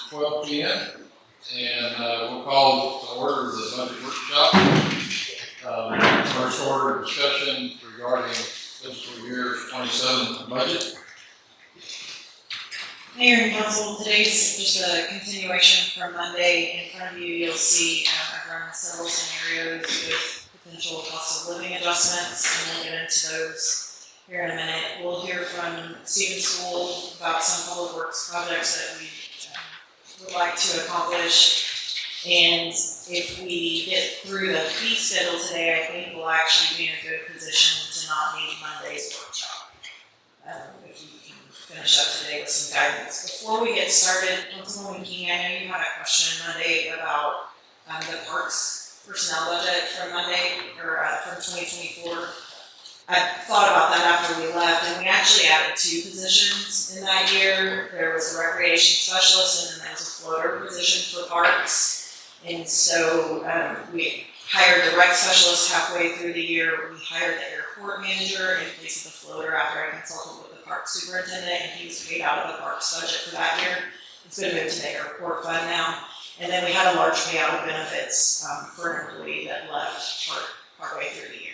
12 p.m. and we'll call to order the budget workshop. First order discussion regarding fiscal year 27 budget. Mayor and Council, today's just a continuation from Monday. In front of you, you'll see I've run several scenarios with potential cost of living adjustments, and we'll get into those here in a minute. We'll hear from Stephen School about some public works projects that we would like to accomplish. And if we get through the fee schedule today, I think we'll actually be in a good position to not need Monday's workshop. If we can finish up today with some guidance. Before we get started, Councilwoman King, I know you had a question Monday about the parks personnel budget from Monday, or from 2024. I thought about that after we left, and we actually added 2 positions in that year. There was a recreation specialist, and then there was a floater position for parks. And so we hired the rec specialist halfway through the year. We hired the airport manager in place of the floater after I consulted with the park superintendent, and he was paid out of the parks budget for that year. It's been moved to the airport fund now. And then we had a large payout of benefits for an employee that left partway through the year.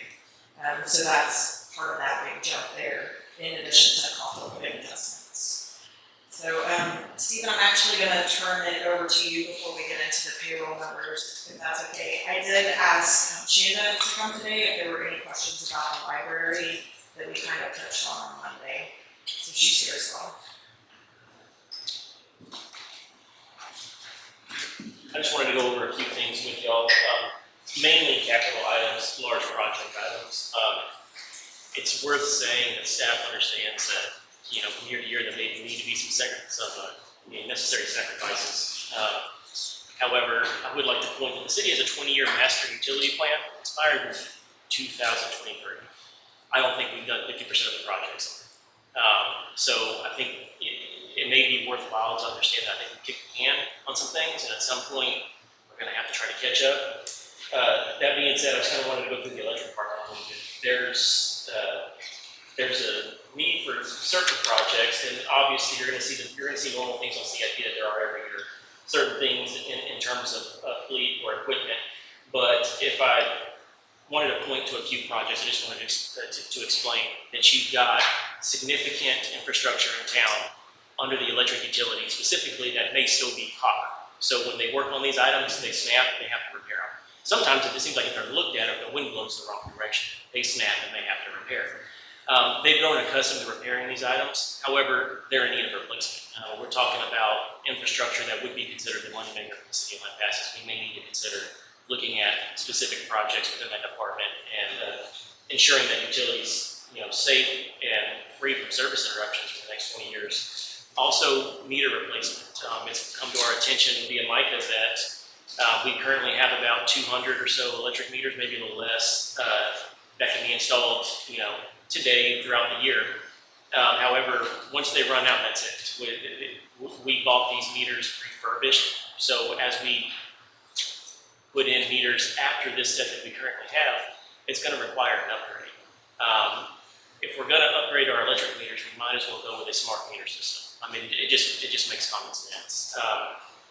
So that's part of that big jump there, in addition to the cost of living adjustments. So, Stephen, I'm actually going to turn it over to you before we get into the payroll numbers, if that's okay. I did ask Shanda to come today if there were any questions about the library that we kind of touched on Monday. So she's here as well. I just wanted to go over a few things with y'all. Mainly capital items, large project items. It's worth saying that staff understands that, from year to year, there may need to be some necessary sacrifices. However, I would like to point that the city has a 20-year master utility plan expired in 2023. I don't think we've done 50% of the projects on it. So I think it may be worthwhile to understand that I think we kicked the can on some things, and at some point, we're going to have to try to catch up. That being said, I just kind of wanted to go through the electric part a little bit. There's a need for certain projects, and obviously you're going to see normal things on CIP that there are every year. Certain things in terms of fleet or equipment. But if I wanted to point to a few projects, I just wanted to explain that you've got significant infrastructure in town under the electric utility, specifically that may still be copper. So when they work on these items, they snap, they have to repair them. Sometimes it seems like if they're looked at, if the wind blows the wrong direction, they snap and they have to repair. They've grown accustomed to repairing these items. However, they're in need of replacement. We're talking about infrastructure that would be considered the moneymaker for the city of Lampasas. We may need to consider looking at specific projects within that department and ensuring that utilities, safe and free from service interruptions for the next 20 years. Also, meter replacement. It's come to our attention via MICA that we currently have about 200 or so electric meters, maybe a little less, that can be installed, today throughout the year. However, once they run out, that's it. We bought these meters refurbished, so as we put in meters after this set that we currently have, it's going to require an upgrade. If we're going to upgrade our electric meters, we might as well go with a smart meter system. I mean, it just makes common sense.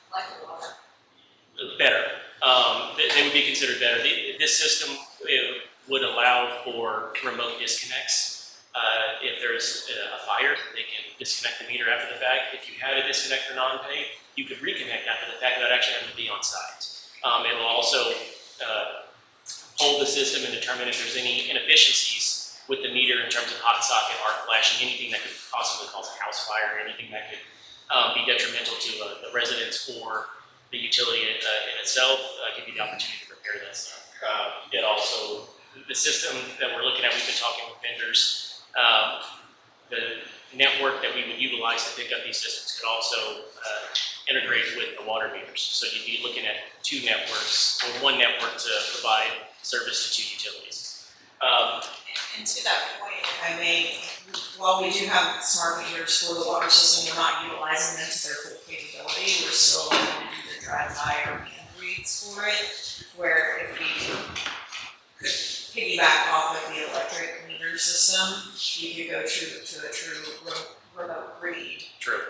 Like the water. Better. They would be considered better. This system would allow for remote disconnects. If there's a fire, they can disconnect the meter after the fact. If you had a disconnect for non-pay, you could reconnect after the fact without actually having to be on site. It'll also hold the system and determine if there's any inefficiencies with the meter in terms of hot socket, arc flashing, anything that could possibly cause a house fire, anything that could be detrimental to the residents or the utility in itself, give you the opportunity to repair that stuff. It also, the system that we're looking at, we've been talking with vendors, the network that we would utilize to pick up these systems could also integrate with the water meters. So you'd be looking at 2 networks, or 1 network to provide service to 2 utilities. And to that point, if I may, while we do have smart meters for the water system, we're not utilizing them to their full capability. We're still going to do the drive-by or hand reads for it, where if we could piggyback off of the electric meter system, you could go to a true remote read. True.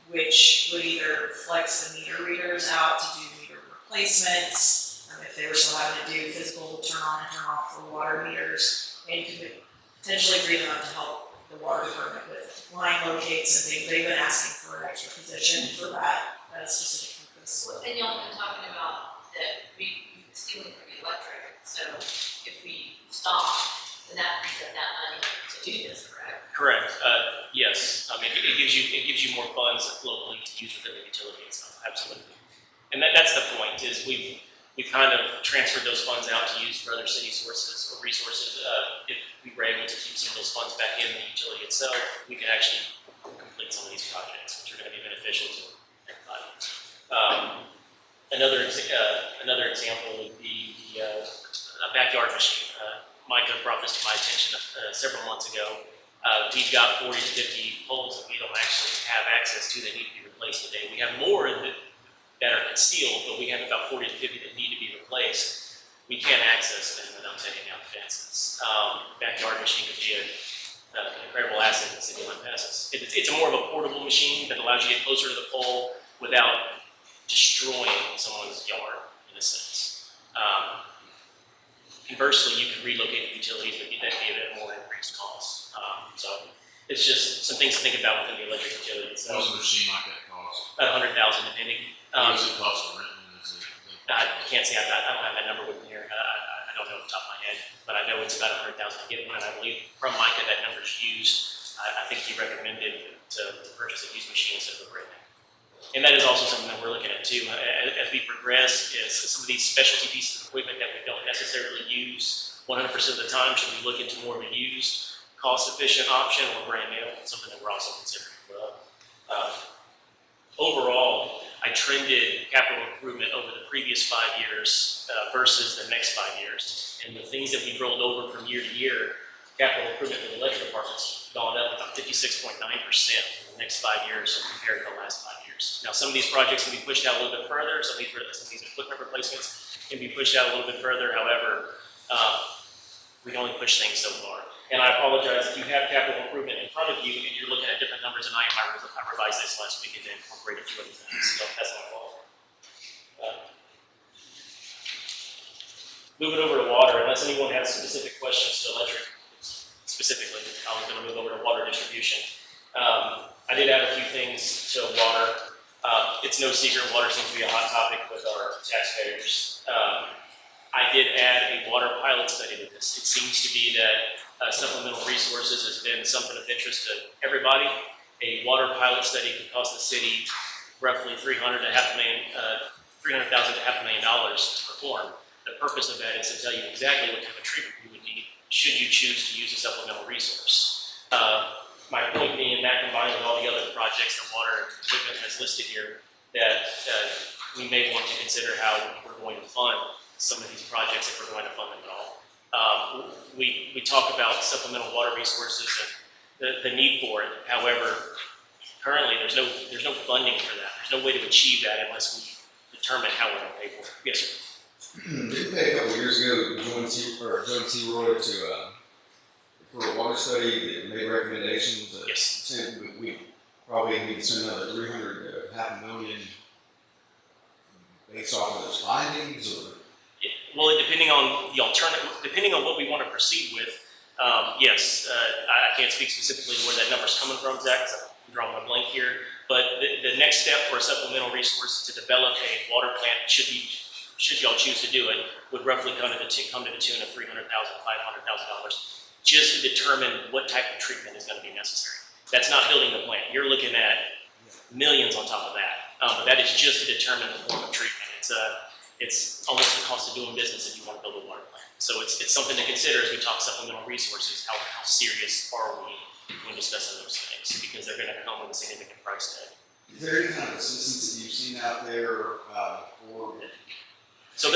which would either flex the meter readers out to do meter replacements, if they were still having to do physical turn on and turn off for water meters, and could potentially free them up to help the water department with line locates and things. They've been asking for an extra position for that specific purpose. Well, and y'all have been talking about that we stealing from the electric, so if we stop, then that frees up that money to do this, correct? Correct. Yes. I mean, it gives you more funds locally to use within the utility itself. Absolutely. And that's the point. Is we've kind of transferred those funds out to use for other city sources or resources. If we were able to keep some of those funds back in the utility itself, we could actually complete some of these projects, which are going to be beneficial to everybody. Another example would be a backyard machine. Micah brought this to my attention several months ago. We've got 40 to 50 poles that we don't actually have access to that need to be replaced today. We have more that are concealed, but we have about 40 to 50 that need to be replaced. We can't access them without taking out fences. Backyard machine could be an incredible asset in the city of Lampasas. It's a more of a portable machine that allows you to get closer to the pole without destroying someone's yard, in a sense. Conversely, you could relocate the utilities, but that give it more increased costs. So it's just some things to think about within the electric utility What itself. does a machine like that cost? About 100,000 depending. What does it cost to rent one? I can't say I don't have that number with me here. I don't know off the top of my head, but I know it's about 100,000 to get one, and I believe from Micah that number's used. I think he recommended to purchase a used machine instead of a brand new. And that is also something that we're looking at too. As we progress, is some of these specialty pieces of equipment that we don't necessarily use 100% of the time, should we look into more of a used, cost-efficient option or brand new? It's something that we're also considering as well. Overall, I trended capital improvement over the previous 5 years versus the next 5 years. And the things that we've rolled over from year to year, capital improvement for the electric department's gone up about 56.9% for the next 5 years compared to the last 5 years. Now, some of these projects can be pushed out a little bit further. Some of these equipment replacements can be pushed out a little bit further. However, we can only push things so far. And I apologize if you have capital improvement in front of you and you're looking at different numbers than I am. I revised this last week and then incorporated a few other things. So that's my fault. Moving over to water, unless anyone has specific questions to electric specifically, I was going to move over to water distribution. I did add a few things to water. It's no secret water seems to be a hot topic with our taxpayers. I did add a water pilot study to this. It seems to be that supplemental resources has been something of interest to everybody. A water pilot study could cost the city roughly $300,000 to $500,000 to perform. The purpose of that is to tell you exactly what type of treatment you would need should you choose to use a supplemental resource. My point being that combined with all the other projects that water equipment has listed here, that we may want to consider how we're going to fund some of these projects if we're going to fund them at all. We talk about supplemental water resources and the need for it. However, currently there's no funding for that. There's no way to achieve that unless we determine how we're going to pay for it. Yes, sir. Didn't they a couple of years ago join T-Roy for a water study that made recommendations? Yes. Saying we probably need to send another 300 to $500,000 based off of those findings, or? Well, depending on the alternative, depending on what we want to proceed with, yes, I can't speak specifically to where that number's coming from, Zach, because I'm drawing a blank here. But the next step for a supplemental resource to develop a water plant should y'all choose to do it, would roughly come to the tune of $300,000, $500,000, just to determine what type of treatment is going to be necessary. That's not building the plant. You're looking at millions on top of that. But that is just to determine the form of treatment. It's almost the cost of doing business if you want to build a water plant. So it's something to consider as we talk supplemental resources. How serious are we when discussing those things? Because they're going to come with a significant price tag. Is there any kind of assistance that you've seen out there for? So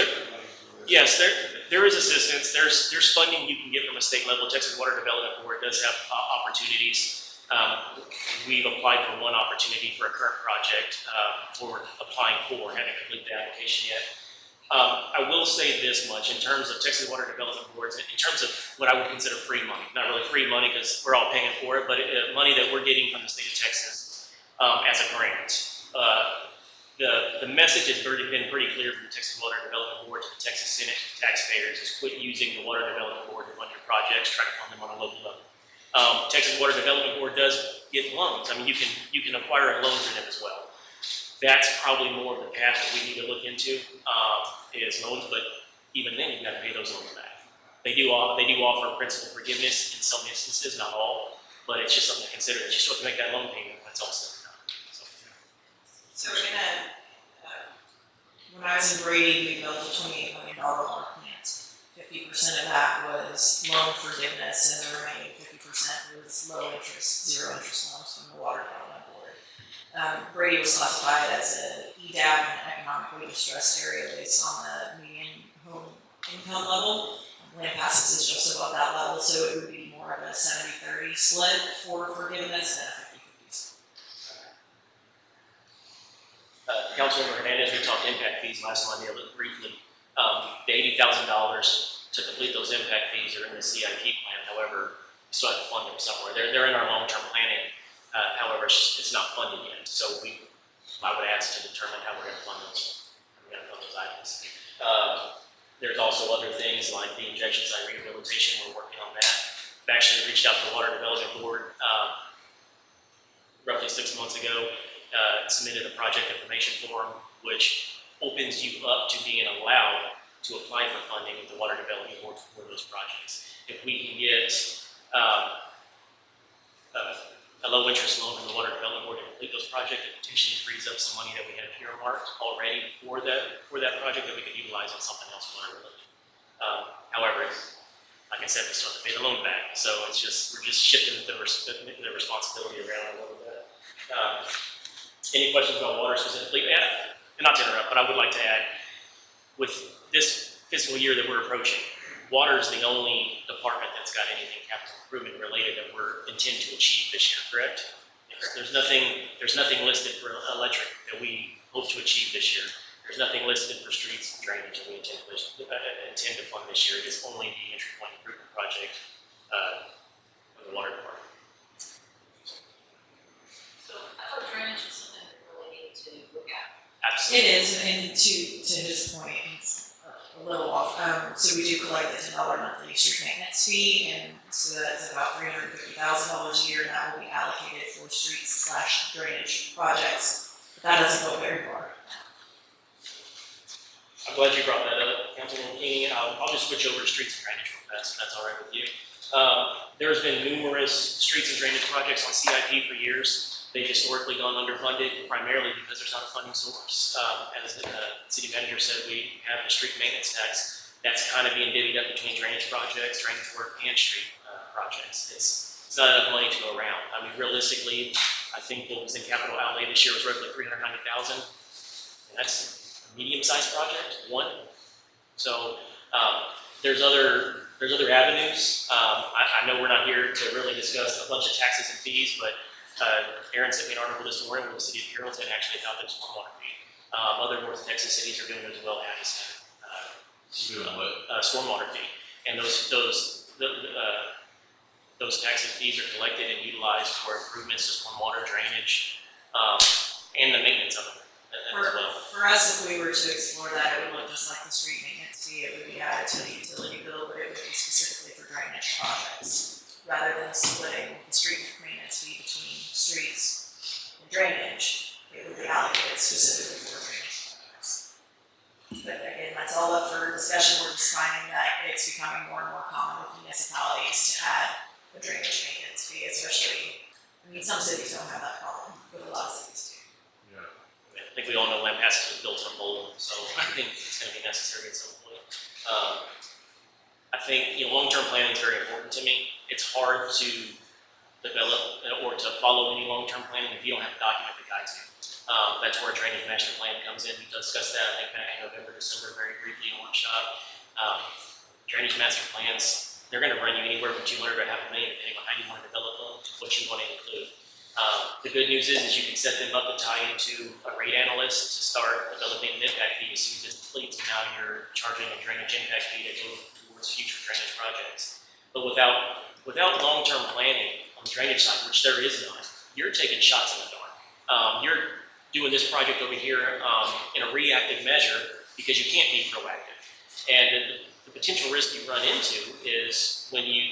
yes, there is assistance. There's funding you can get from a state level. Texas Water Development Board does have opportunities. We've applied for one opportunity for a current project we're applying for, haven't completed the application yet. I will say this much in terms of Texas Water Development Boards, in terms of what I would consider free money. Not really free money because we're all paying for it, but money that we're getting from the state of Texas. as a grant. The message has been pretty clear from the Texas Water Development Board to the Texas Senate taxpayers is quit using the Water Development Board to fund your projects, try to fund them on a local level. Texas Water Development Board does get loans. I mean, you can acquire a loan for them as well. That's probably more of the path that we need to look into, is loans, but even then, you've got to pay those loans back. They do offer principal forgiveness in some instances, not all, but it's just something to consider. It's just what to make that loan payment when it's all said and done. So we're gonna, when I was in Brady, we built a $28 million water plant. 50% of that was loan forgiveness, and the remaining 50% was low interest, zero interest loans from the Water Development Board. Brady was classified as an EDAP, an economically distressed area based on the median home income level. Lampasas is just above that level, so it would be more of a 70-30 split for forgiveness than a 50-50 split. Councilmember Hernandez, we talked impact fees last Monday a little briefly. The $80,000 to complete those impact fees are in the CIP plan. However, we still have to fund them somewhere. They're in our long-term planning. However, it's not funded yet. So I would ask to determine how we're going to fund those. Items. There's also other things like the injection site rehabilitation. We're working on that. I've actually reached out to the Water Development Board roughly 6 months ago. Submitted a project information form, which opens you up to being allowed to apply for funding with the Water Development Board for those projects. If we can get a low interest loan from the Water Development Board to complete those projects, it potentially frees up some money that we have earmarked already for that project that we could utilize on something else water related. However, like I said, we still have to pay the loan back, so we're just shifting the responsibility around a little bit. Any questions about water specifically? Yeah, and not to interrupt, but I would like to add, with this fiscal year that we're approaching, water is the only department that's got anything capital improvement related that we're intend to achieve this year, correct? There's nothing listed for electric that we hope to achieve this year. There's nothing listed for streets and drainage that we intend to fund this year. It is only the entry point improvement project of the water department. So I thought drainage was something that we really need to look at. Absolutely. It is, and to his point, it's a little off. So we do collect the $10 monthly street maintenance fee, and so that's about $350,000 a year, and that will be allocated for streets/drainage projects. But that doesn't go very far. I'm glad you brought that up, Councilman King. I'll just switch over to streets and drainage real fast, if that's all right with you. There's been numerous streets and drainage projects on CIP for years. They've historically gone underfunded, primarily because there's not a funding source. As the city manager said, we have the street maintenance tax that's kind of being divvied up between drainage projects, drainage work, and street projects. It's not enough money to go around. I mean, realistically, I think what was in capital outlay this year was roughly $390,000. That's a medium-sized project, one. So there's other avenues. I know we're not here to really discuss a bunch of taxes and fees, but Aaron sent me an article this morning where the city of Carrollton actually adopted a stormwater fee. Other North Texas cities are doing it as well, Addison. Stormwater fee, and those taxes fees are collected and utilized for improvements to stormwater drainage and the maintenance of them as well. For us, if we were to explore that, it would look just like the street maintenance fee. It would be added to the utility bill, but it would be specifically for drainage projects, rather than splitting the street maintenance fee between streets and drainage. It would be allocated specifically for drainage projects. But again, that's all up for discussion. We're just finding that it's becoming more and more common with municipalities to add a drainage maintenance fee, especially, I mean, some cities don't have that problem, but a lot of cities do. I think we all know Lampasas was built on a bowl, so I think it's going to be necessary at some point. I think long-term planning is very important to me. It's hard to develop or to follow any long-term planning if you don't have a document that guides you. That's where a drainage master plan comes in. We discussed that, I think, back in November, December, very briefly in one shot. Drainage master plans, they're going to run you anywhere from $200,000 to $500,000, depending on how you want to develop them, what you want to include. The good news is you can set them up to tie into a rate analyst to start developing an impact fee as soon as it's complete. So now you're charging a drainage impact fee that goes towards future drainage projects. But without long-term planning on the drainage side, which there is none, you're taking shots in the dark. You're doing this project over here in a reactive measure because you can't be proactive. And the potential risk you run into is when you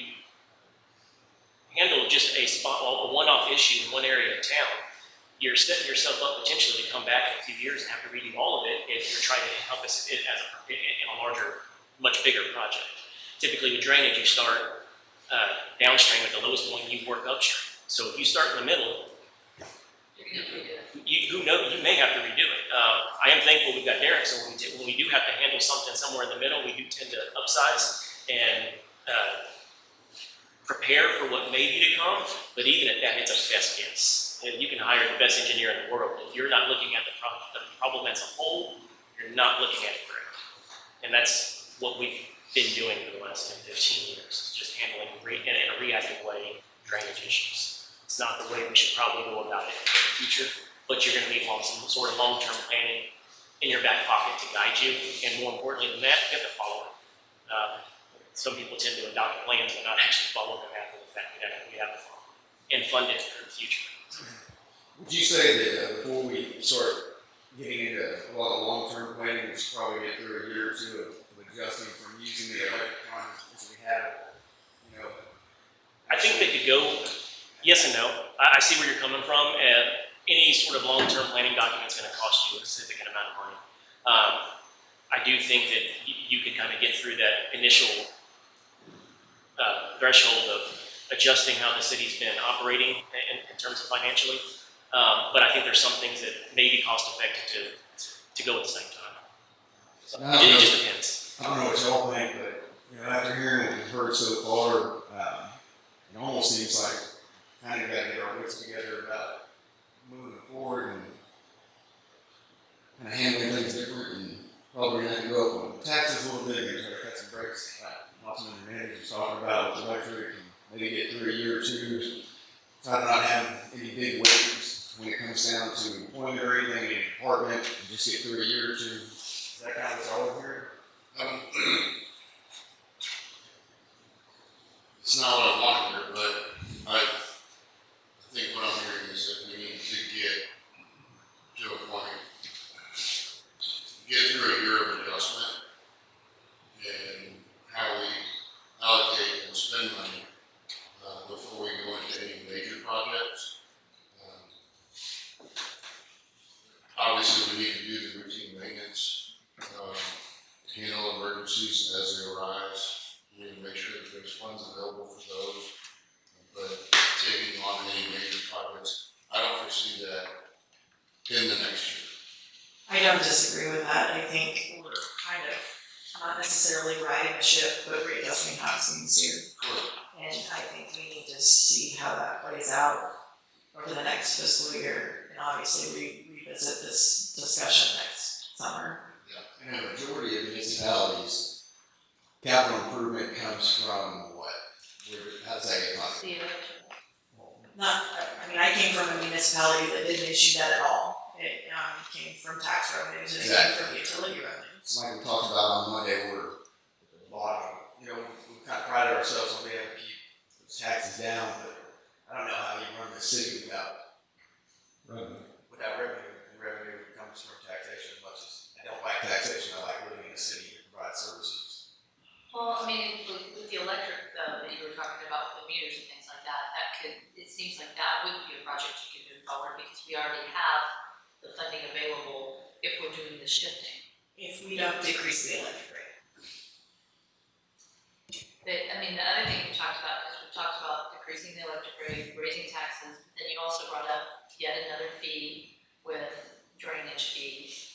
handle just a one-off issue in one area of town, you're setting yourself up potentially to come back in a few years and have to redo all of it if you're trying to encompass it in a larger, much bigger project. Typically with drainage, you start downstream at the lowest point, you work upstream. So if you start in the middle, You're gonna have to redo it. you may have to redo it. I am thankful we've got Derek, so when we do have to handle something somewhere in the middle, we do tend to upsize and prepare for what may be to come, but even at that, it's a best guess. And you can hire the best engineer in the world. If you're not looking at the problem as a whole, you're not looking at it correctly. And that's what we've been doing for the last 10, 15 years, just handling in a reactive way drainage issues. It's not the way we should probably go about it in the future, but you're going to need some sort of long-term planning in your back pocket to guide you. And more importantly than that, you have to follow it. Some people tend to adopt plans but not actually follow them after the fact. We have to follow and fund it for the future. Would you say that before we start getting into a lot of long-term planning, we should probably get through a year or two of adjusting from using the electric lines as we have, you know? I think they could go yes and no. I see where you're coming from. Any sort of long-term planning document is going to cost you a significant amount of money. I do think that you could kind of get through that initial threshold of adjusting how the city's been operating in terms of financially. But I think there's some things that may be cost effective to go at the same time. So it just depends. I don't know what y'all think, but you know, after hearing what we've heard so far, it almost seems like kind of got to get our wits together about moving forward and kind of handling things different, and probably gonna have to go up on taxes a little bit and try to cut some breaks. Lots of managers talking about with electric and maybe get through a year or two. Try to not have any big waves when it comes down to employment or anything in a department, and just get through a year or two. Is that kind of what's all here? It's not what I want here, but I think what I'm hearing is that we need to get to a point, get through a year of adjustment and how we allocate and spend money before we go into any major projects. Obviously, we need to do the routine maintenance, handle emergencies as they arise. We need to make sure that there's funds available for those. But taking on any major projects, I don't foresee that in the next year. I don't disagree with that. I think we're kind of not necessarily riding the ship, but readjusting how it's being steered. Correct. And I think we need to see how that plays out over the next fiscal year, and obviously revisit this discussion next summer. And a majority of municipalities, capital improvement comes from what? How does that get funded? The electric. I came from a municipality that didn't issue that at all. It came from tax revenues and it came from utility revenues. Like we talked about on Monday, we're at the bottom. You know, we kind of prided ourselves on being able to keep those taxes down, but I don't know how you run the city without revenue. And revenue comes from taxation as much as I don't like taxation. I like living in a city that provides services. Well, I mean, with the electric that you were talking about, the meters and things like that, it seems like that would be a project you could move forward because we already have the funding available if we're doing the shifting. If we don't decrease the electric rate. The other thing we've talked about is we've talked about decreasing the electric rate, raising taxes, but then you also brought up yet another fee with drainage fees,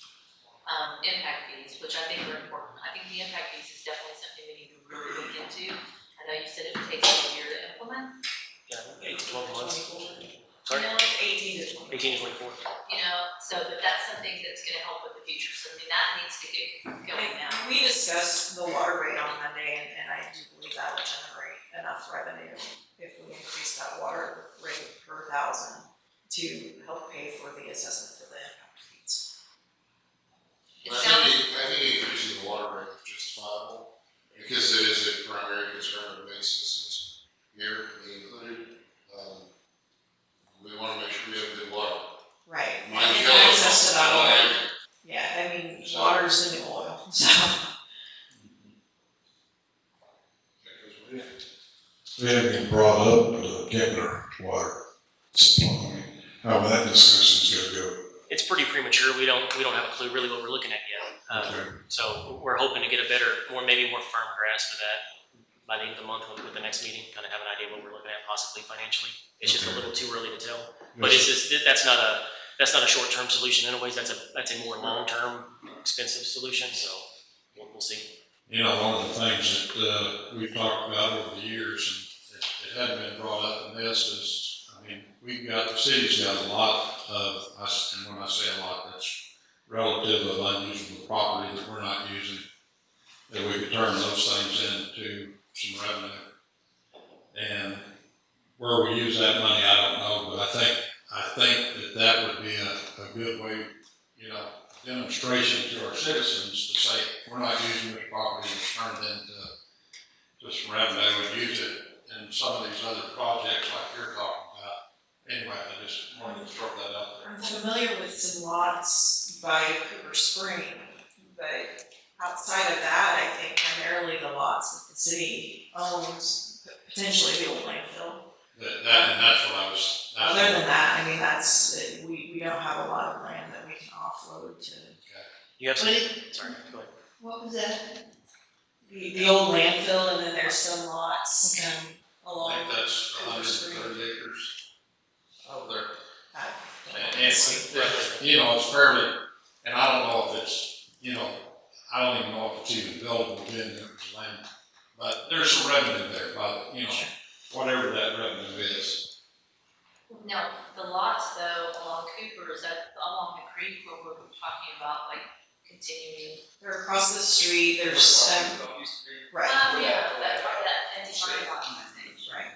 impact fees, which I think are important. I think the impact fees is definitely something we need to really look into. I know you said it would take a year to implement. Yeah, 8 to 12 months. You know, 18 to 20. 18 to 24. but that's something that's gonna help with the future. So that needs to get going now. We discussed the water rate on Monday, and I do believe that will generate enough revenue if we increase that water rate per thousand to help pay for the assessment for the impact fees. It I sounds, think increasing the water rate is justifiable because it is a primary concern of many citizens here, me included. We want to make sure we have good water. Right. We haven't even brought up Kepler water supply. I mean, how that discussion's gonna go. It's pretty premature. We don't have a clue really what we're looking at yet. Okay. So we're hoping to get a better, maybe more firm grasp of that by the end of the month with the next meeting. Kind of have an idea what we're looking at possibly financially. It's just a little too early to tell. But that's not a short-term solution. In a ways, that's a more long-term, expensive solution. So we'll see. You know, one of the things that we've talked about over the years, and it hadn't been brought up in this, is, I mean, the city's got a lot of, and when I say a lot, that's relative of unusable property that we're not using, that we could turn those things into some revenue. And where we use that money, I don't know, but I think that would be a good way, you know, demonstration to our citizens to say, we're not using this property and turn it into some revenue and use it in some of these other projects like you're talking about. Anyway, I just wanted to throw that out there. I'm familiar with some lots by Cooper Spring, but outside of that, I think primarily the lots that the city owns, potentially the old landfill. And that's what I was. Other than that, I mean, we don't have a lot of land that we can offload to. You have some. Sorry, go ahead. What was that? The old landfill, and then there's some lots along. I think that's Cooper Spring. 130 acres over there. I You know, it's fairly, and I don't know if it's, you know, I don't even know if it's even buildable in the land, but there's some revenue there, but, you know, whatever that revenue is. Now, the lots though along Cooper, is that along the creek where we're talking about like continuing? They're across the street. There's right. Yeah, that's right, that empty parking lot, I think. Right.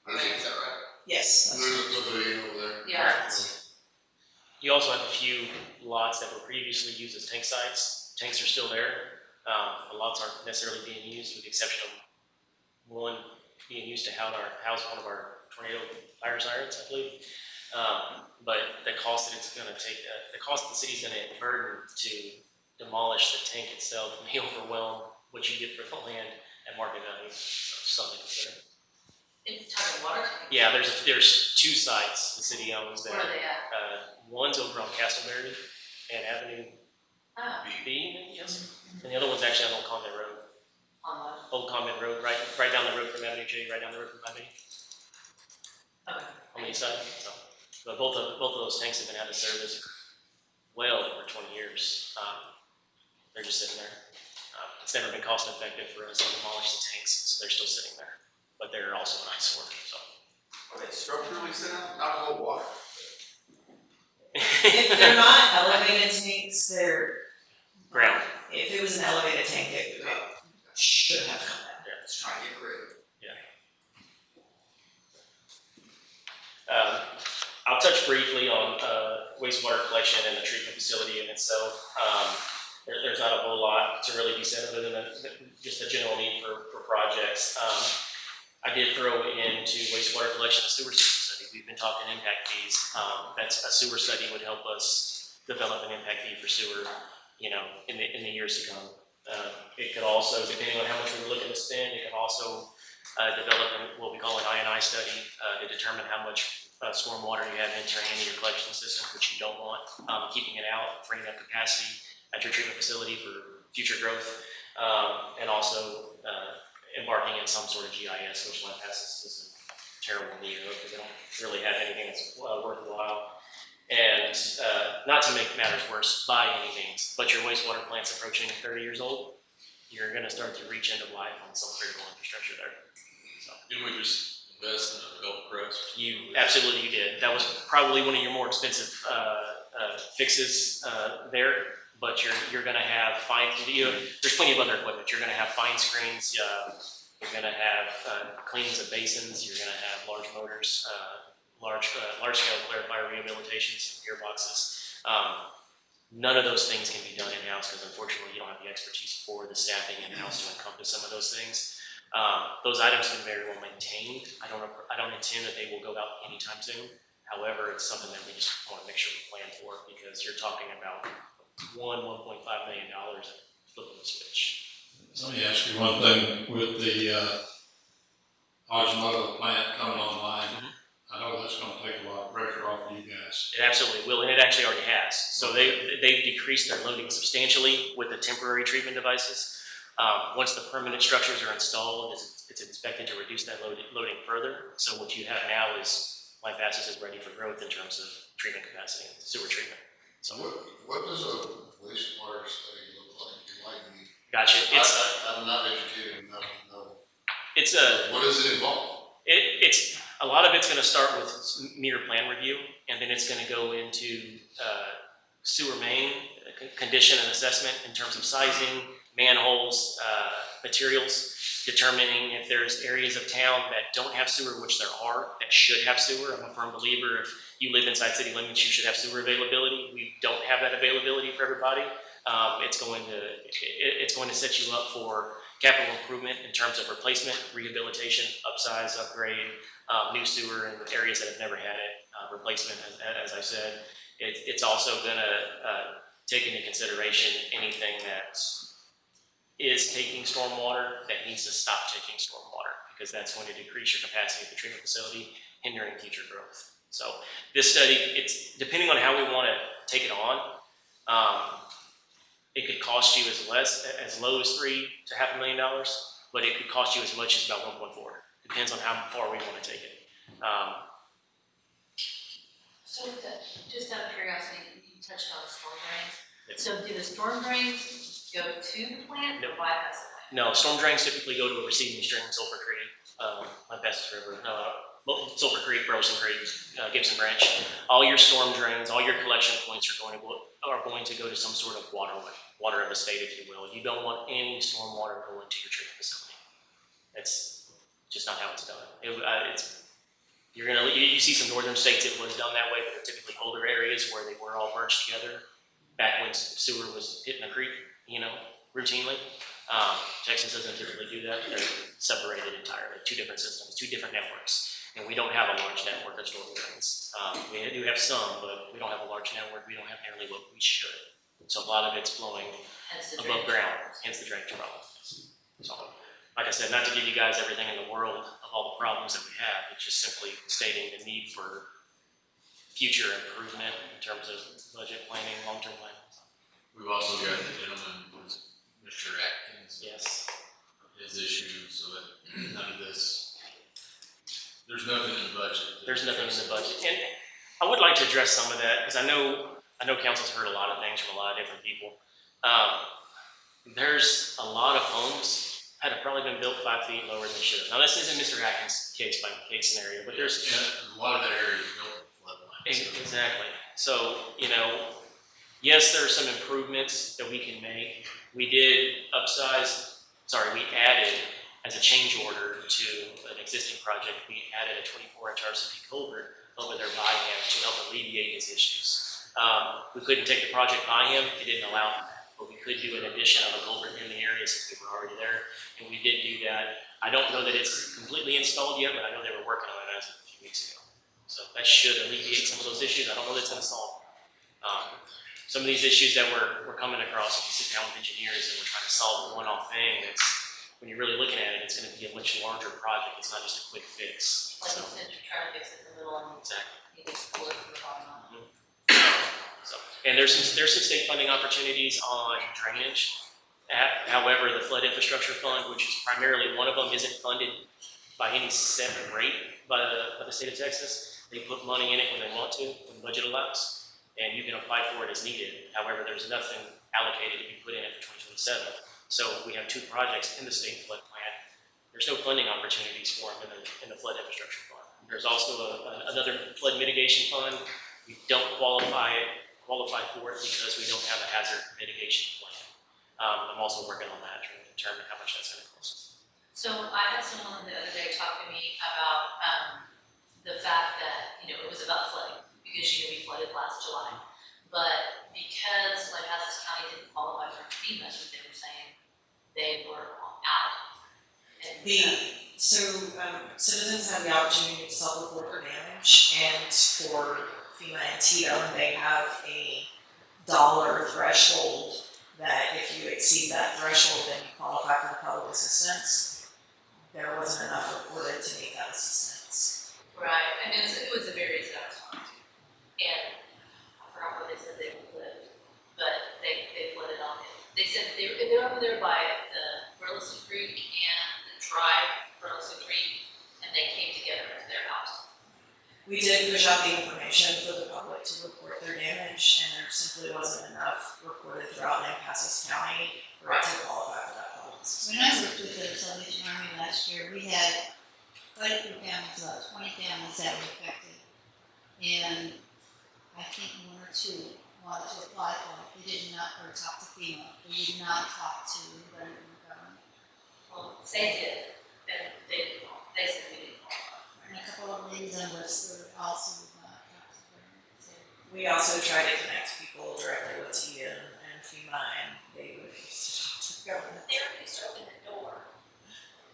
I think, is that right? Yes. And there's a pavilion over there. Yeah. You also have a few lots that were previously used as tank sites. Tanks are still there. The lots aren't necessarily being used, with the exception of one being used to house one of our tornado fire sirens, I believe. But the cost that it's going to take, the cost the city's going to burden to demolish the tank itself may overwhelm what you get for the land and market value. So something to consider. It's talking water tank. Yeah, there's two sites the city owns that. Where are they at? One's over on Castleberry and Avenue Oh, B, yes. And the other one's actually on Old Convent Road. on what? Old Convent Road, right down the road from Avenue J, right down the road from 580 Okay. on the east side. So, but both of those tanks have been out of service well over 20 years. They're just sitting there. It's never been cost effective for us to demolish the tanks, so they're still sitting there. But they're also an eyesore. So. Are they structurally sound? Not hold water. If they're not elevated tanks, they're Ground. If it was an elevated tank, it should have come down. Yeah. Let's try and get rid of it. I'll touch briefly on wastewater collection and the treatment facility in itself. There's not a whole lot to really be said other than just a general need for projects. I did throw into wastewater collection a sewer system study. We've been talking impact fees. That's a sewer study would help us develop an impact fee for sewer, you know, in the years to come. It could also, depending on how much we're looking to spend, it could also develop what we call an I&I study to determine how much stormwater you have entering into your collection system, which you don't want, keeping it out, freeing up capacity at your treatment facility for future growth, and also embarking in some sort of GIS, which Lampasas is in terrible need of because they don't really have anything that's worthwhile. And not to make matters worse by any means, but your wastewater plant's approaching 30 years old, you're going to start to reach end of life on some critical infrastructure there. So. Didn't we just invest in a Gulf Crest? You absolutely did. That was probably one of your more expensive fixes there. But you're going to have there's plenty of other equipment. You're going to have fine screens. You're going to have cleans of basins. You're going to have large motors, large scale clarifier rehabilitations, gearboxes. None of those things can be done in-house because unfortunately you don't have the expertise for the staffing in-house to encompass some of those things. Those items have been very well maintained. I don't intend that they will go out anytime soon. However, it's something that we just want to make sure we plan for because you're talking about $1.5 million and flipping the switch. Let me ask you one thing with the Hajimoto plant coming online. I know that's gonna take a lot of pressure off of you guys. It absolutely will, and it actually already has. So they've decreased their loading substantially with the temporary treatment devices. Once the permanent structures are installed, it's expected to reduce that loading further. So what you have now is Lampasas is ready for growth in terms of treatment capacity, sewer treatment. So What does a wastewater study look like? Enlighten me. gotcha. I'm not educated enough to know. It's What does it involve? It's a lot of it's going to start with meter plan review, and then it's going to go into sewer main condition and assessment in terms of sizing, manholes, materials, determining if there's areas of town that don't have sewer, which there are, that should have sewer. I'm a firm believer if you live inside city limits, you should have sewer availability. We don't have that availability for everybody. It's going to set you up for capital improvement in terms of replacement, rehabilitation, upsize, upgrade, new sewer in areas that have never had it, replacement, as I said. It's also going to take into consideration anything that is taking stormwater that needs to stop taking stormwater, because that's going to decrease your capacity of the treatment facility, hindering future growth. So this study, it's depending on how we want to take it on. It could cost you as low as $3 to $500,000, but it could cost you as much as about 1.4. Depends on how far we want to take it. So just out of curiosity, you touched on storm drains. Yes. So do the storm drains go to the plant or bypass the plant? No, storm drains typically go to a receiving stream, Sulphur Creek, Lampasas River, Sulphur Creek, Burleson Creek, Gibson Branch. All your storm drains, all your collection points are going to go to some sort of water of the state, if you will. You don't want any storm water going to your treatment facility. That's just not how it's done. You see some northern states it was done that way, but they're typically older areas where they were all merged together back when sewer was hitting the creek, routinely. Texas doesn't typically do that. They're separated entirely, two different systems, two different networks. And we don't have a large network of storm drains. We do have some, but we don't have a large network. We don't have nearly what we should. So a lot of it's flowing above ground, hence the drainage problem. So, like I said, not to give you guys everything in the world of all the problems that we have, it's just simply stating the need for future improvement in terms of budget planning, long-term planning. We've also got the gentleman, Mr. Atkins, Yes. his issue, so that none of this, there's nothing in the budget. There's nothing in the budget. And I would like to address some of that, because I know council's heard a lot of things from a lot of different people. There's a lot of homes that have probably been built 5 feet lower than they should have. Now, this isn't Mr. Atkins' case by case scenario, but there's A lot of that area is built in floodline. exactly. So, yes, there are some improvements that we can make. We added as a change order to an existing project, we added a 24-inch RCP culvert over there by him to help alleviate his issues. We couldn't take the project by him, it didn't allow for that, but we could do an addition of a culvert in the area since we were already there, and we did do that. I don't know that it's completely installed yet, but I know they were working on it as of a few weeks ago. So that should alleviate some of those issues. I don't know that it's going to solve them. Some of these issues that we're coming across when we sit down with engineers and we're trying to solve a one-off thing, when you're really looking at it, it's going to be a much larger project. It's not just a quick fix. Like So, you said, you're trying to fix it in the middle and exactly. you need to pull it from the bottom up. So, and there's some state funding opportunities on drainage. However, the flood infrastructure fund, which is primarily one of them, isn't funded by any set rate by the state of Texas. They put money in it when they want to, when the budget allows, and you can apply for it as needed. However, there's nothing allocated to be put in it for 2027. So we have 2 projects in the state flood plan. There's no funding opportunities for them in the flood infrastructure fund. There's also another flood mitigation fund. We don't qualify for it because we don't have a hazard mitigation plan. I'm also working on that to determine how much that's going to cost. So I had someone the other day talk to me about the fact that, it was about flooding, because, we flooded last July. But because Lampasas County didn't qualify for FEMA, that's what they were saying, they were out. And, Citizens have the opportunity to self-report their damage, and for FEMA and TO, they have a dollar threshold that if you exceed that threshold, then you qualify for the public assistance. There wasn't enough reported to make they're over there by the Burleson Creek and the Drive Burleson Creek, and they came together at their house. We did push out the information for the public to report their damage, and there simply wasn't enough reported throughout Lampasas County for it to qualify for that public assistance. When I worked with the Salvation Army last year, we had quite a few families, about 20 families that were affected. And I think one or two wanted to apply for it. They did not, or talk to FEMA. They did not talk to anybody in the government. Well, they did, and they said we didn't qualify. And a couple of ladies on Westford also would not talk to the government. So We also tried to connect people directly with TIA and FEMA, and they refused to talk to the government. They refused to open the door,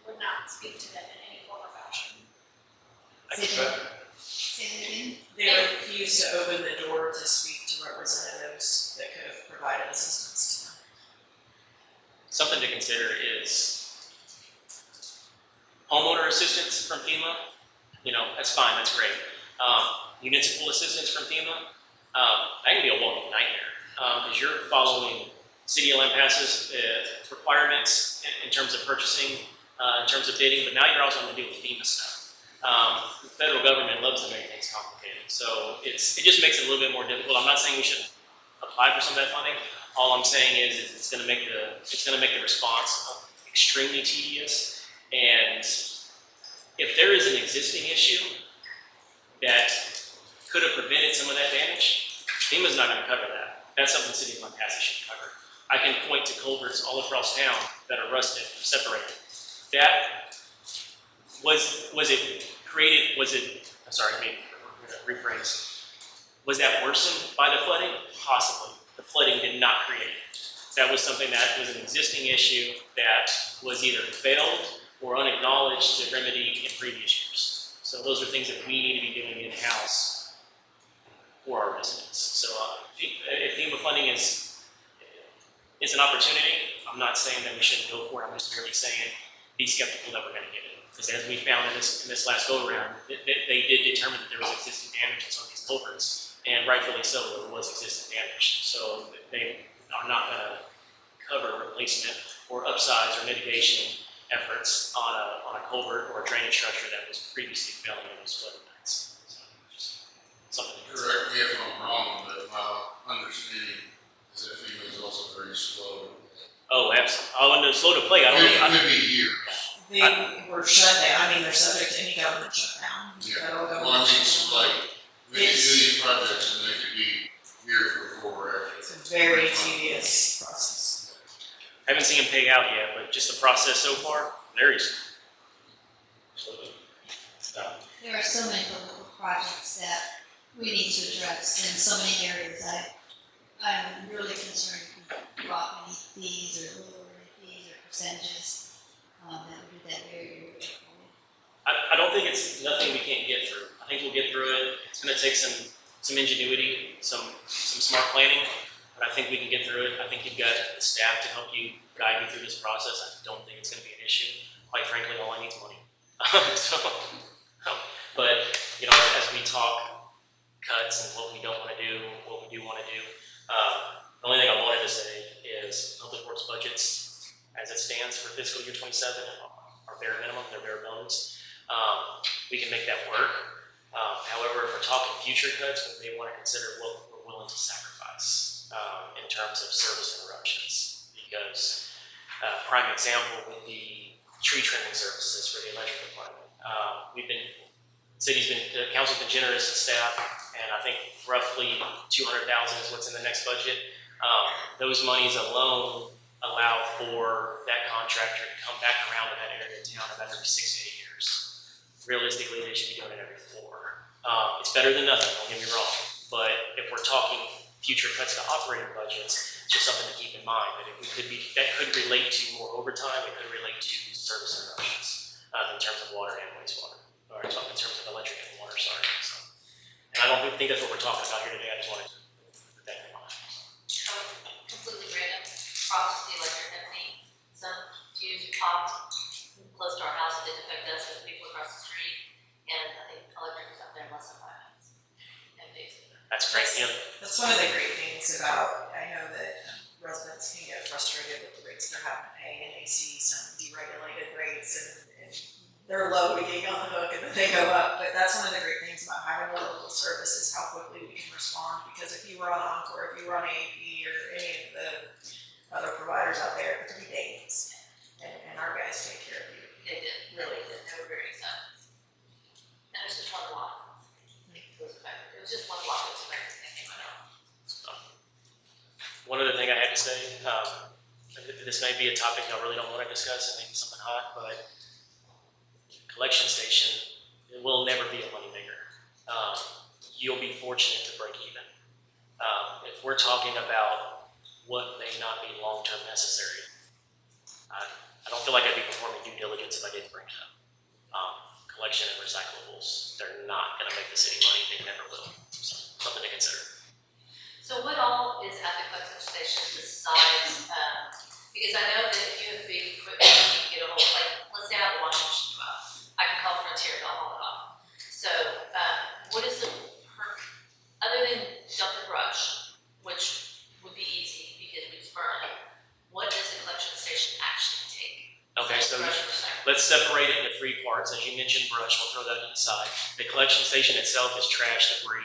would not speak to them in any form or fashion. I can Say that again? They refused to open the door to speak to representatives that could have provided assistance to them. Something to consider is homeowner assistance from FEMA. You know, that's fine, that's great. Municipal assistance from FEMA, that can be a walking nightmare, because you're following City of Lampasas requirements in terms of purchasing, in terms of bidding, but now you're also going to deal with FEMA stuff. The federal government loves to make things complicated, so it just makes it a little bit more difficult. I'm not saying we shouldn't apply for some of that funding. All I'm saying is it's going to make the response extremely tedious. And if there is an existing issue that could have prevented some of that damage, FEMA's not going to cover that. That's something the City of Lampasas should cover. I can point to culverts all across town that are rusted, separated. That was it created? I'm sorry, let me rephrase. Was that worsened by the flooding? Possibly. The flooding did not create it. That was something that was an existing issue that was either failed or unacknowledged to remedy in previous years. So those are things that we need to be doing in-house for our residents. So if FEMA funding is an opportunity, I'm not saying that we shouldn't go for it. I'm just merely saying be skeptical that we're going to get it. Because as we found in this last go-around, they did determine that there was existing damage in some of these culverts, and rightfully so, there was existing damage. So they are not going to cover replacement or upsize or mitigation efforts on a culvert or a drainage structure that was previously failing in those flood events. So just something to consider. Correct me if I'm wrong, but my understanding is that FEMA is also very slow. Oh, absolutely. Oh, and slow to play. I don't It know. could be years. They were shut down. I mean, they're subject to any government shutdown. Yeah. Federal Well, I government mean, it's shutdown. like, we can do these projects and they could be years before we're actually. It's a very tedious process. I haven't seen them pay out yet, but just the process so far, very slow. there are so many local projects that we need to address in so many areas. I'm really concerned if we drop any fees or lower any fees or percentages. That would do that very, very carefully. I don't think it's nothing we can't get through. I think we'll get through it. It's going to take some ingenuity, some smart planning, but I think we can get through it. I think you've got the staff to help you guide you through this process. I don't think it's going to be an issue. Quite frankly, all I need is money. But you know, as we talk cuts and what we don't want to do, what we do want to do, the only thing I wanted to say is public works budgets, as it stands for fiscal year 27, are bare minimum, they're bare bones. We can make that work. However, if we're talking future cuts, we may want to consider what we're willing to sacrifice in terms of service interruptions. Because prime example would be tree trimming services for the electric department. The council's been generous to staff, and I think roughly 200,000 is what's in the next budget. Those monies alone allow for that contractor to come back around to that area of town about every 6 to 8 years. Realistically, they should be doing it every 4. It's better than nothing, don't get me wrong. But if we're talking future cuts to operating budgets, it's just something to keep in mind that that could relate to more overtime, it could relate to service interruptions in terms of water and wastewater, or in terms of electric and water, sorry. So, and I don't think that's what we're talking about here today. I just wanted to put that in mind. Completely random, props to the electric company. Some fuse popped close to our house, it didn't affect us, but people across the street, and I think electric was up there in less than 5 minutes. And basically, That's great. Yeah. That's one of the great things about, I know that residents can get frustrated with the rate rates they're having to pay, and they see some deregulated rates, and they're low to get you on the hook, and then they go up. But that's one of the great things about having a local service is how quickly we can respond, because if you were on Encore, if you were on AAP or any of the other providers out there, it could be days, and our guys take care of you. They did, really did, they were very excited. And it was just one block. It was effective, it was just one block, it was effective, they came out. One other thing I had to say, this may be a topic y'all really don't want to discuss, it may be something hot, but collection station, it will never be a moneymaker. You'll be fortunate to break even. If we're talking about what may not be long-term necessary, I don't feel like I'd be performing due diligence if I didn't bring it up. Collection and recyclables, they're not gonna make the city money, they never will. So, something to consider. So what all is at the collection station besides, because I know that if you have big equipment, you can get a whole, like, let's say I have a washing machine go out, I can call Frontier, they'll haul it off. So, what is the, other than dump and brush, which would be easy because we just burn it, what does the collection station actually take? Okay, so Brush and recycle. let's separate it into three parts. As you mentioned, brush, we'll throw that inside. The collection station itself is trash, debris,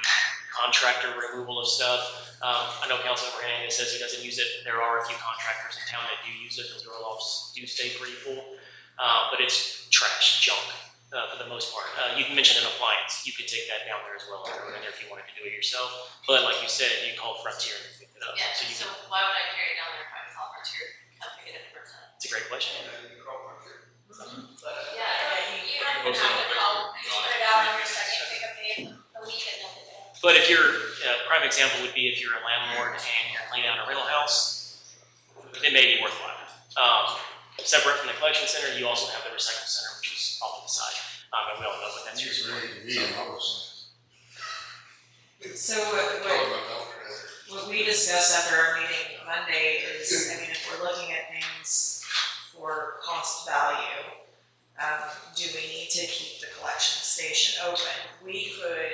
contractor removal of stuff. I know Councilmember Hernandez says he doesn't use it. There are a few contractors in town that do use it because roll-offs do stay pretty full. But it's trash, junk, for the most part. You mentioned an appliance. You could take that down there as well, or in there if you wanted to do it yourself. But like you said, you call Frontier and they pick it up. Yeah, So you so can, why would I carry it down there if I call Frontier, come pick it up for a it's a great question. Yeah, You don't even have to call, just put it out on your second pickup day of the week and dump it down. But if you're, prime example would be if you're a landlord and you're cleaning out a rental house, it may be worthwhile. Separate from the collection center, you also have the recycle center, which is off to the side. And we all know what that's It's used for. really convenient, obviously. So what we discussed after our meeting Monday is, I mean, if we're looking at things for cost value, do we need to keep the collection station open? We could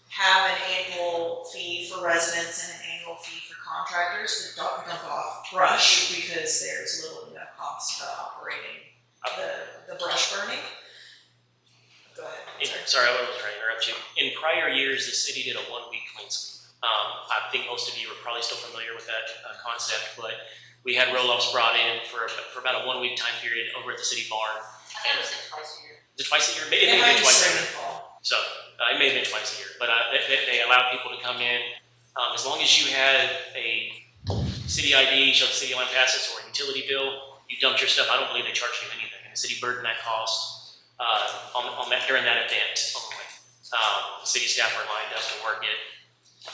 have an annual fee for residents and an annual fee for contractors to dump off brush, because there's little to no cost to operating the brush burning. Go ahead. Sorry, I wasn't trying to interrupt you. In prior years, the city did a 1-week clean sweep. I think most of you are probably still familiar with that concept, but we had roll-offs brought in for about a 1-week time period over at the city barn. I thought it was like twice a year. Is it twice a year? Maybe it may have been twice a year. Fall. So it may have been twice a year, but they allowed people to come in as long as you had a city ID, showed the city of Lampasas, or a utility bill. You dumped your stuff. I don't believe they charged you anything, and the city burdened that cost on that during that event only. The city staff were lined up to work it,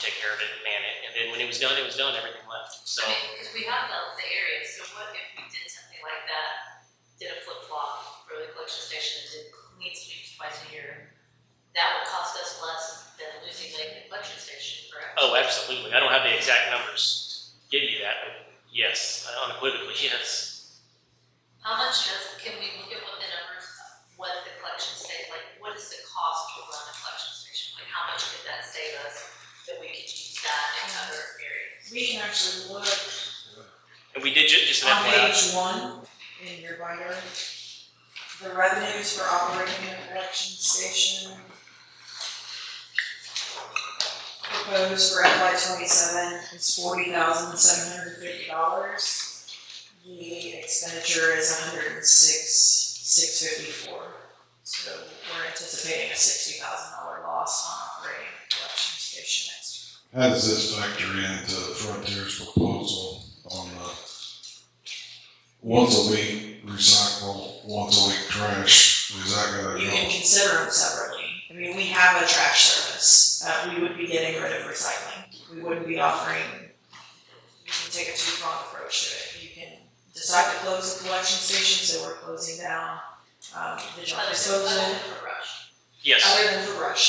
take care of it, and man it, and then when it was done, everything left. So I mean, because we have the area, so what if we did something like that, did a flip-flop for the collection station and did clean sweeps twice a year? That would cost us less than losing the collection station, correct? oh, absolutely. I don't have the exact numbers to give you that, but yes, unequivocally, yes. How much can we look at what the numbers, what the collection station, like, what is the cost to run a collection station? Like, how much could that save us that we could use that in other areas? We can actually look And we did just an on FYI. page 1 in your binder. The revenues for operating a collection station proposed for FY 27 is $40,750. The expenditure is $106,654. So we're anticipating a $60,000 loss on operating a collection station next year. How does this factor into Frontier's proposal on the once a week recycle, once a week trash? Is that gonna You go? can consider them separately. I mean, we have a trash service. We would be getting rid of recycling. We wouldn't be offering, you can take a two-pronged approach to it. You can decide to close the collection station, so we're closing down the junk disposal. Other than for brush. Yes. Other than for brush,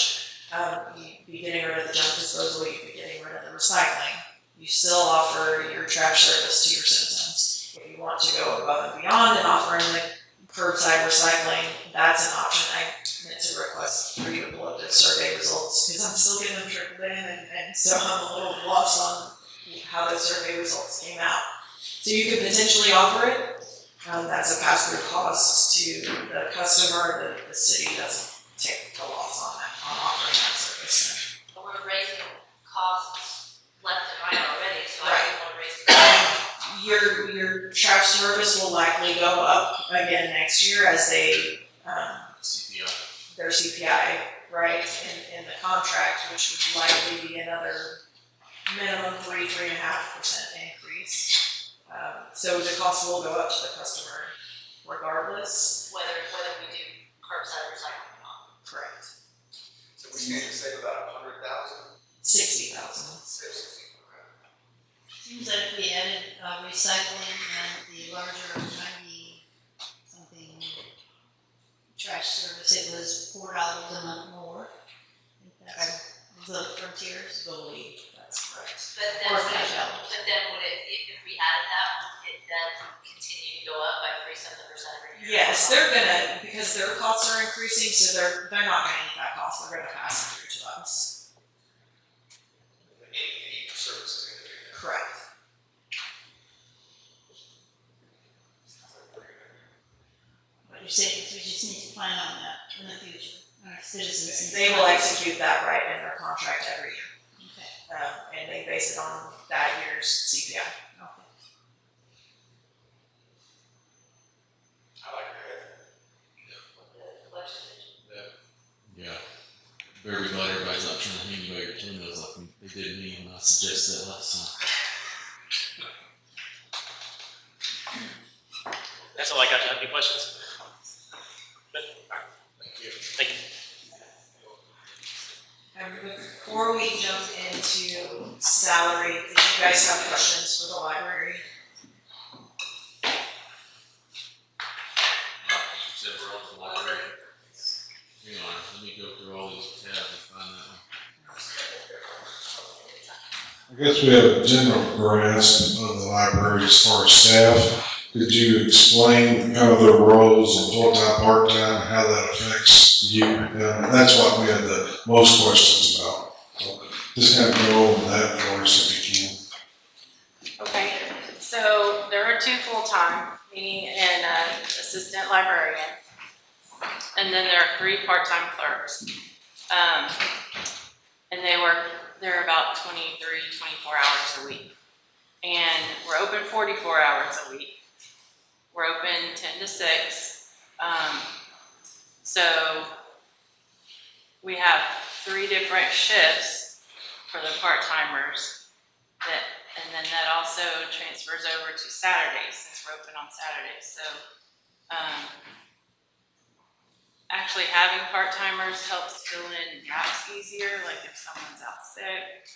you'd be getting rid of the junk disposal, you'd be getting rid of the recycling. You still offer your trash service to your citizens. If you want to go above and beyond and offering the curbside recycling, that's an option. I meant to request for you to pull up the survey results, because I'm still getting them trickled in, and so I'm a little lost on how those survey results came out. So you could potentially offer it, that's a pass-through cost to the customer, the city doesn't take the loss on that, on offering that service. But we're raising costs left and right already, so I Right. don't wanna raise costs. Your trash service will likely go up again next year as they, CPI. their CPI, right, in the contract, which would likely be another minimum 3.5% increase. So the cost will go up to the customer regardless. Whether we do curbside recycling or not. Correct. So we need to save about 100,000. 60,000. Seems like if we added recycling and the larger 90-something trash service, it was $4 a month more. I think that's the frontiers. Believe that's correct. But then, Or cash out. but then would it, if we added that, would it then continue to go up by 3-7% every year? Yes, they're gonna, because their costs are increasing, so they're not gonna eat that cost, they're gonna pass it through to us. Any service is gonna do that. Correct. What you're saying is we just need to plan on that in the future. Our citizens. need to They will plan. execute that right in their contract every year, Okay. and they base it on that year's CPI. Okay. I like that. The legislation. Yeah. Very glad everybody's not trying to hang you by your toenails like they did me when I suggested that last time. That's all I got. Do you have any questions? Good. All right. Thank you. Thank you. Before we jump into salary, did you guys have questions for the library? You said we're on the library. Hang on, let me go through all these tabs and find that one. I guess we have a general grasp of the library as far as staff. Could you explain kind of their roles and full-time, part-time, and how that affects you? That's what we had the most questions about. So just kind of go over that for us if you can. Okay, so there are 2 full-time, me and an assistant librarian. And then there are 3 part-time clerks. And they're about 23, 24 hours a week. And we're open 44 hours a week. We're open 10 to 6. So we have 3 different shifts for the part-timers and then that also transfers over to Saturdays since we're open on Saturdays. So actually having part-timers helps fill in gaps easier, like if someone's out sick,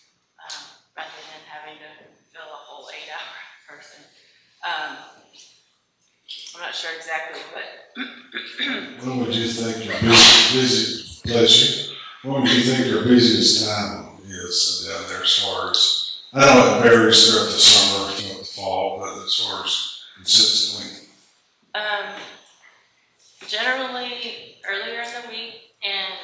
rather than having to fill a whole 8-hour person. I'm not sure exactly, but When would you think your busy, bless you, when would you think your busiest time is down there as far as, I know it varies throughout the summer, throughout the fall, but as far as consistently? generally earlier in the week and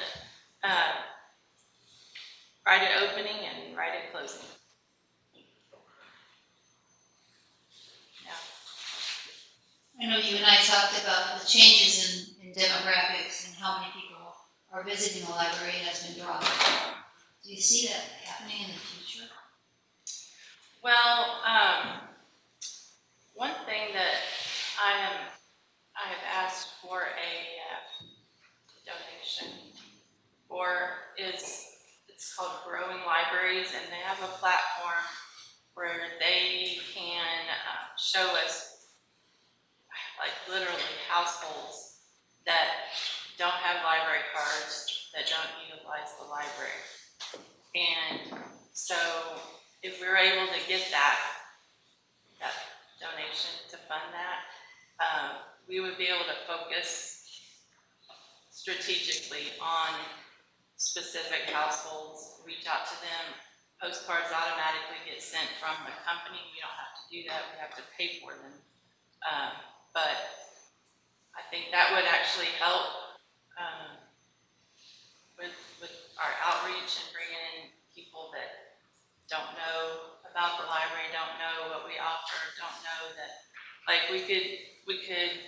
right at opening and right at closing. I know you and I talked about the changes in demographics and how many people are visiting the library has been dropping. Do you see that happening in the future? Well, one thing that I have asked for a donation for is, it's called Growing Libraries, and they have a platform where they can show us like literally households that don't have library cards, that don't utilize the library. And so if we were able to get that donation to fund that, we would be able to focus strategically on specific households, reach out to them. Postcards automatically get sent from the company. We don't have to do that. We have to pay for them. But I think that would actually help with our outreach and bringing in people that don't know about the library, don't know what we offer, don't know Like, we could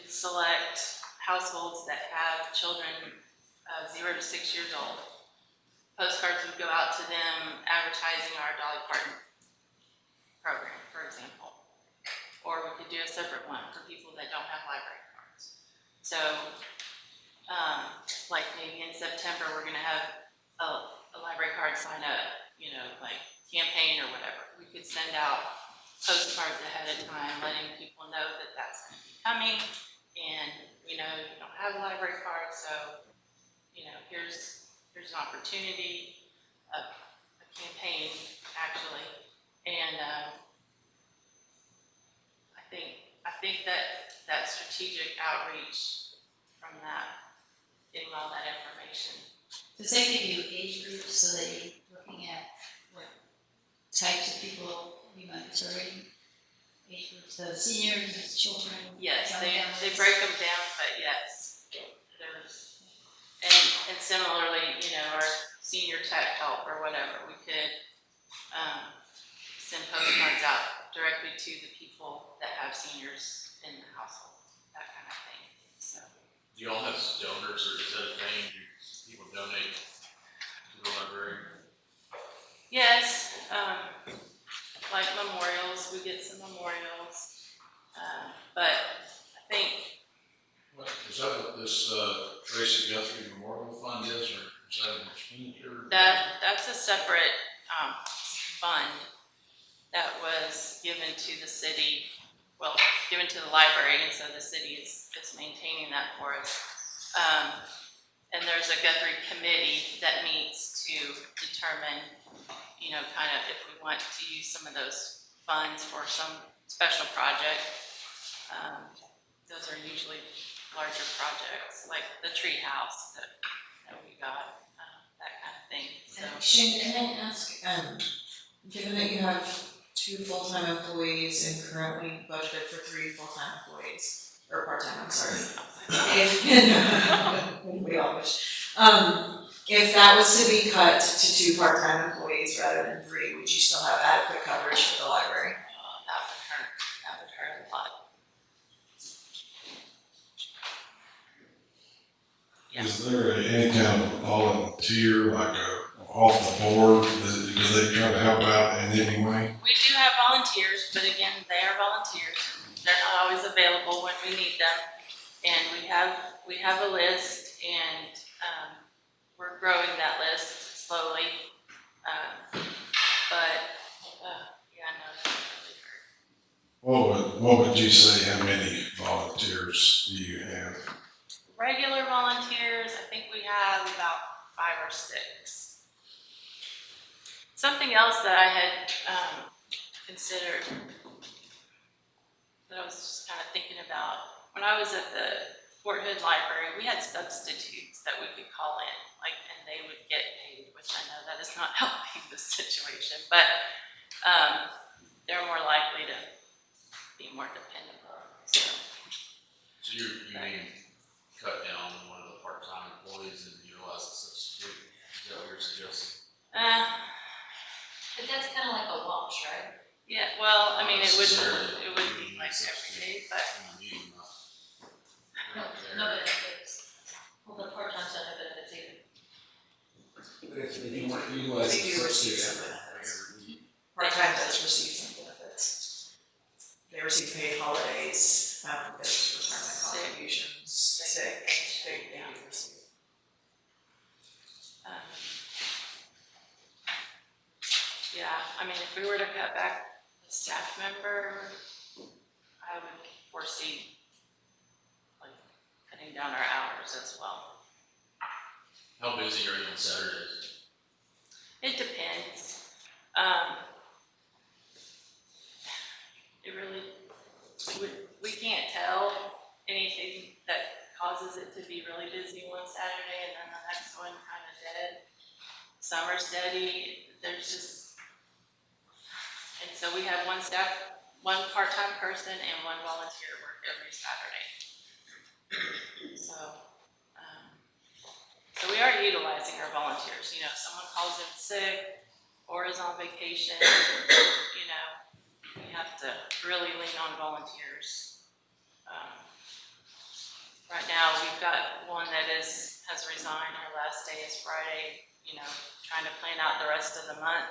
select households that have children 0 to 6 years old. Postcards would go out to them advertising our Dolly Parton program, for example. Or we could do a separate one for people that don't have library cards. So, like maybe in September, we're gonna have a library card sign up, like campaign or whatever. We could send out postcards ahead of time, letting people know that that's gonna be coming. And we know you don't have a library card, so, here's an opportunity, a campaign, actually. And I think that strategic outreach from that, getting all that information. Does that give you age groups so that you're looking at what types of people you might be serving? Age groups, the seniors, children? Yes, young they families? break them down, but yes, there's, and similarly, our senior tech help or whatever, we could send postcards out directly to the people that have seniors in the household, that kind of thing, so. Do y'all have donors, or is that a thing? Do people donate to the library? Yes, like memorials, we get some memorials, but I think Is that what this Tracy Guthrie Memorial Fund is, or is that an expenditure? that's a separate fund that was given to the city, given to the library, and so the city is maintaining that for us. And there's a Guthrie committee that meets to determine, kind of if we want to use some of those funds for some special project. Those are usually larger projects, like the tree house that we got, that kind of thing, so. Shane, can I ask, given that you have 2 full-time employees and currently budgeted for 3 full-time employees, or part-time, I'm sorry. We all wish. If that was to be cut to 2 part-time employees rather than 3, would you still have adequate coverage for the library? Oh, that would hurt a lot. Yeah. Is there any kind of volunteer, like off the board, do they try to help out in any way? We do have volunteers, but again, they are volunteers. They're not always available when we need them. And we have a list, and we're growing that list slowly. Yeah, no, that really hurt. What would you say, how many volunteers do you have? Regular volunteers, I think we have about 5 or 6. Something else that I had considered, that I was just kind of thinking about, when I was at the Fort Hood Library, we had substitutes that we could call in, and they would get paid, which I know that is not helping the situation, but they're more likely to be more dependable. So So you mean cut down one of the part-time employees and utilize the substitute? Is that what you're suggesting? But that's kind of like a wash, right? yeah, well, I mean, it wouldn't Necessarily. be like every day, but No benefits. Well, the part-time stuff have benefits either. But if you weren't utilizing They do receive substitute, some benefits. Part-time does receive some benefits. They receive paid holidays, there's retirement contributions, sick, they do receive. yeah, I mean, if we were to cut back a staff member, I would foresee cutting down our hours as well. How busy are you on Saturdays? It depends. It really, we can't tell anything that causes it to be really busy one Saturday and then the next one kind of dead. Some are steady, there's just, and so we have one part-time person and 1 volunteer work every Saturday. So we are utilizing our volunteers. If someone calls in sick or is on vacation, we have to really lean on volunteers Right now, we've got one that has resigned. Her last day is Friday, you know, trying to plan out the rest of the month.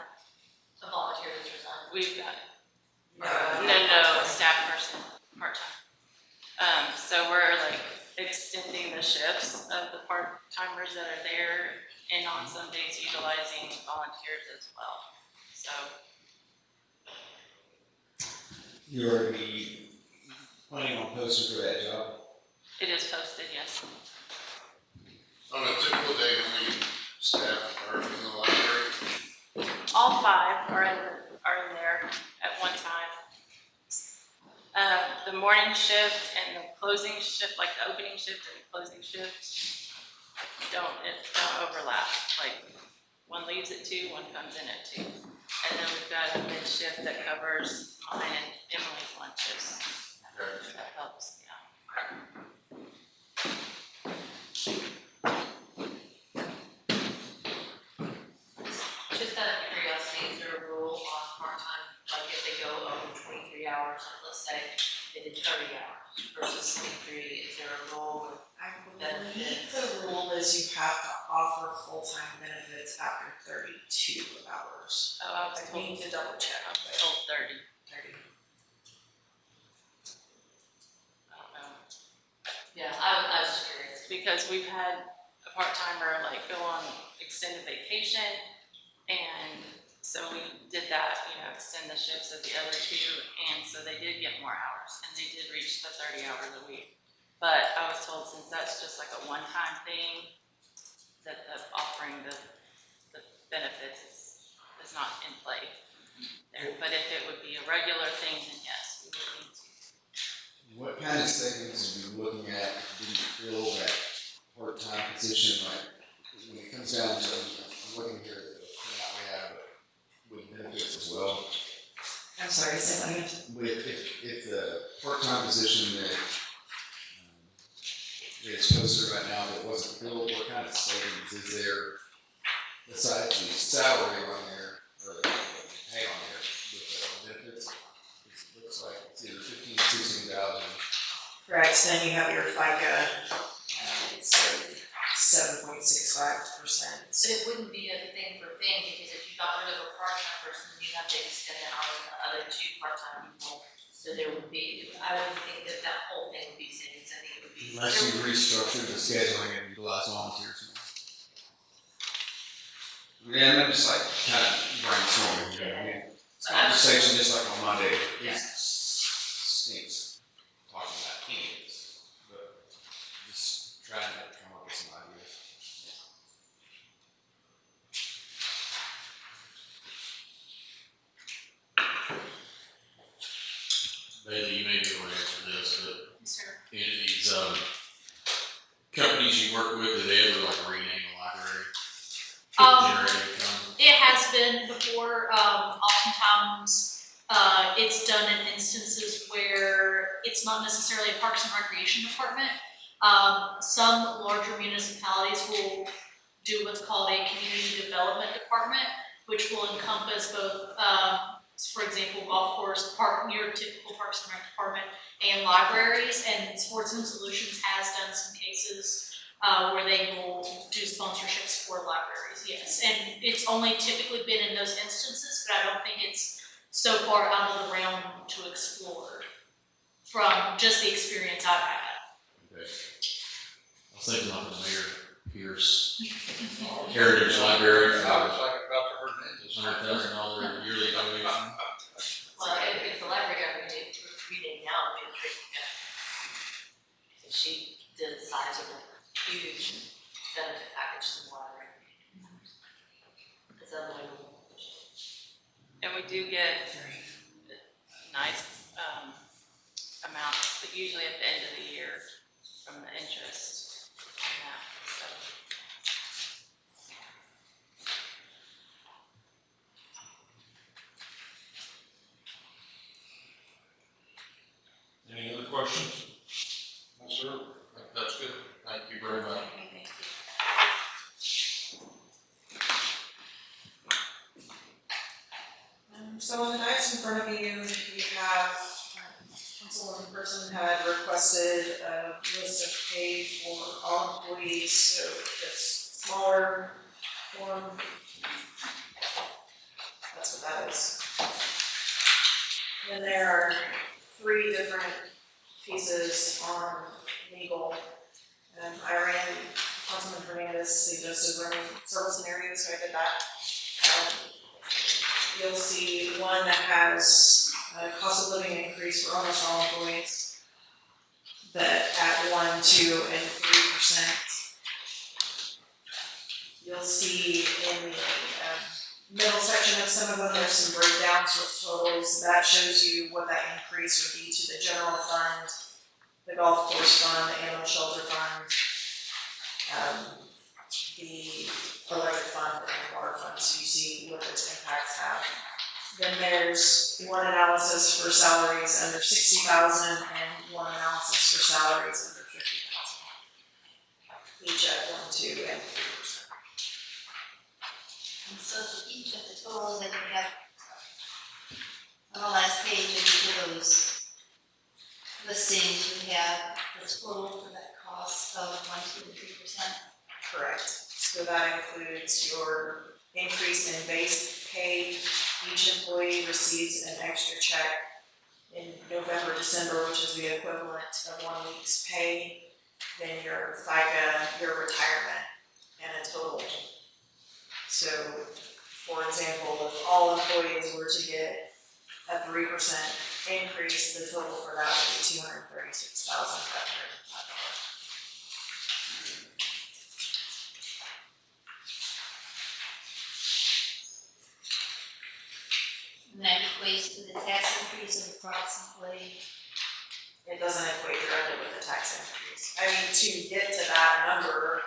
A volunteer that's resigned. We've got, No. no, a staff person, part-time. So we're like extending the shifts of the part-timers that are there, and on some days utilizing volunteers as well, so. You already planning on posting for that job? It is posted, yes. On a typical day, how many staff are in the library? All 5 are in there at one time. The morning shift and the closing shift, like the opening shift and the closing shift, don't overlap. Like, one leaves at 2, one comes in at 2. And then we've got a mid shift that covers mine and Emily's lunches. Okay. That helps, yeah. Just out of curiosity, is there a rule on part-time, like if they go over 23 hours, like let's say they did 30 hours versus 23, is there a rule with I believe the rule is you have to offer full-time benefits after 32 hours. Oh, I was I told, need to double check. I was told 30. 30. I don't know. Yeah, I was just curious. Because we've had a part-timer like go on extended vacation, and so we did that, you know, extend the shifts of the other 2, and so they did get more hours, and they did reach the 30 hours a week. But I was told since that's just like a one-time thing, that the offering the benefits is not in play there. But if it would be a regular thing, then yes, we would need to. What kind of savings are you looking at if you didn't fill that part-time position? Like, when it comes down to, I'm looking here at the printout we have, but with benefits as well. I'm sorry, say that again. With, if the part-time position that it's posted right now that wasn't filled, what kind of savings is there besides the salary on there, or the pay on there with the benefits? It looks like it's either 15,000 or 16,000. Correct, then you have your FICA, it's 7.65%. But it wouldn't be a thing for thing, because if you got rid of a part-time person, you'd have to extend the hours on the other 2 part-time people. So there would be, I would think that whole thing would be savings. I think it would be. Unless you restructure the scheduling and utilize volunteers. Yeah, I'm just like kind of brainstorming, you know, I mean, it's a conversation just like on Monday. It stinks talking about candidates, but just trying to come up with some ideas. Bailey, you may be able to answer this, but Sure. these companies you work with, do they ever like rename a library? Generate income? It has been before, oftentimes, it's done in instances where it's not necessarily a Parks and Recreation department. Some larger municipalities will do what's called a community development department, which will encompass both, for example, golf course, your typical Parks and Rec department, and libraries, and Sportsman Solutions has done some cases where they will do sponsorships for libraries, yes. And it's only typically been in those instances, but I don't think it's so far out of the realm to explore from just the experience I've had. Okay. I was thinking like the Mayor Pierce Heritage Library for I was like about to hurt ninjas. $100,000 yearly donation. Well, if the library got rename now, it'd be a tricky catch. She did the size of a huge benefit package to the library. It's unbelievable. And we do get nice amounts, but usually at the end of the year from the interest on that, so. Any other questions? No, sir. That's good. Thank you very much. Thank you. So on the dice in front of you, you have councilperson had requested a list of pay for all employees, so this smaller form. That's what that is. And there are 3 different pieces on legal. I ran, Councilman Hernandez suggested running several scenarios, so I did that. You'll see one that has a cost of living increase for almost all employees, that at 1, 2, and 3%. You'll see in the middle section of some of them, there's some breakdowns with totals. That shows you what that increase would be to the general fund, the golf course fund, the animal shelter fund, the electric fund, and the water fund, so you see what those impacts have. Then there's one analysis for salaries under 60,000 and one analysis for salaries under 50,000. Each at 1, 2, and 3%. And so for each of the totals that we have on the last page of each of those listings, we have the total for that cost of 1, 2, and 3%. Correct. So that includes your increase in base pay. Each employee receives an extra check in November, December, which is the equivalent of 1 week's pay. Then your FICA, your retirement, and a total. So, for example, if all employees were to get a 3% increase, the total for that would be $236,505. And that equates to the tax increase of approximately, It doesn't equate directly with the tax increase. I mean, to get to that number,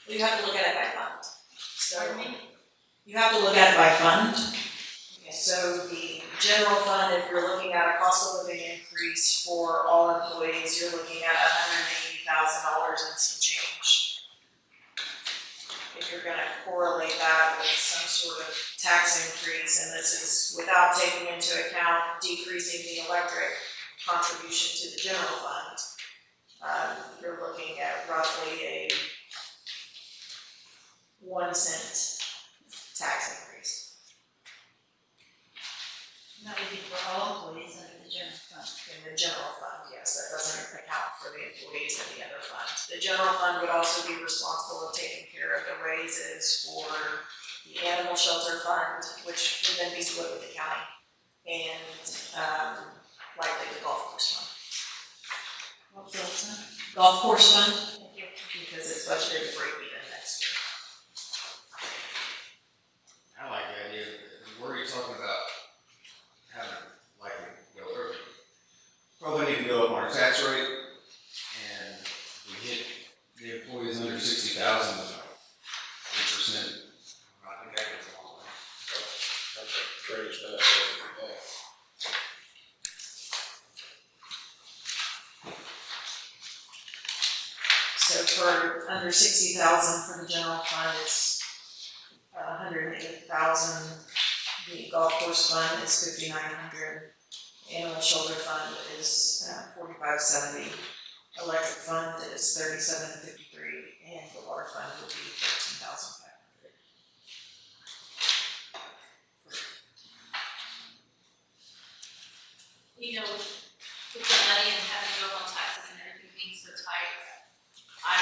you have to look at it by fund. So, you have to look at it by fund. So the general fund, if you're looking at a cost of living increase for all employees, you're looking at $180,000 and some change. If you're gonna correlate that with some sort of tax increase, and this is without taking into account decreasing the electric contribution to the general fund, you're looking at roughly a 1 cent tax increase. and that would be for all employees under the general fund. In the general fund, yes, that doesn't account for the employees in the other fund. The general fund would also be responsible of taking care of the raises for the animal shelter fund, which would then be split with the county, and likely the golf course fund. What's that, son? Golf course fund, because it's budgeted to break even next year. I like the idea, where you're talking about having, like, go over, probably need to go up on our tax rate, and we hit the employees under 60,000, 3%. I think that goes a long way. That's a great benefit for that. So for under 60,000 for the general fund, it's 108,000. The golf course fund is 5,900. Animal shelter fund is 4,570. Electric fund is 3,753, and the water fund would be 13,500. You know, with the money and having to go on taxes and everything being so tight, I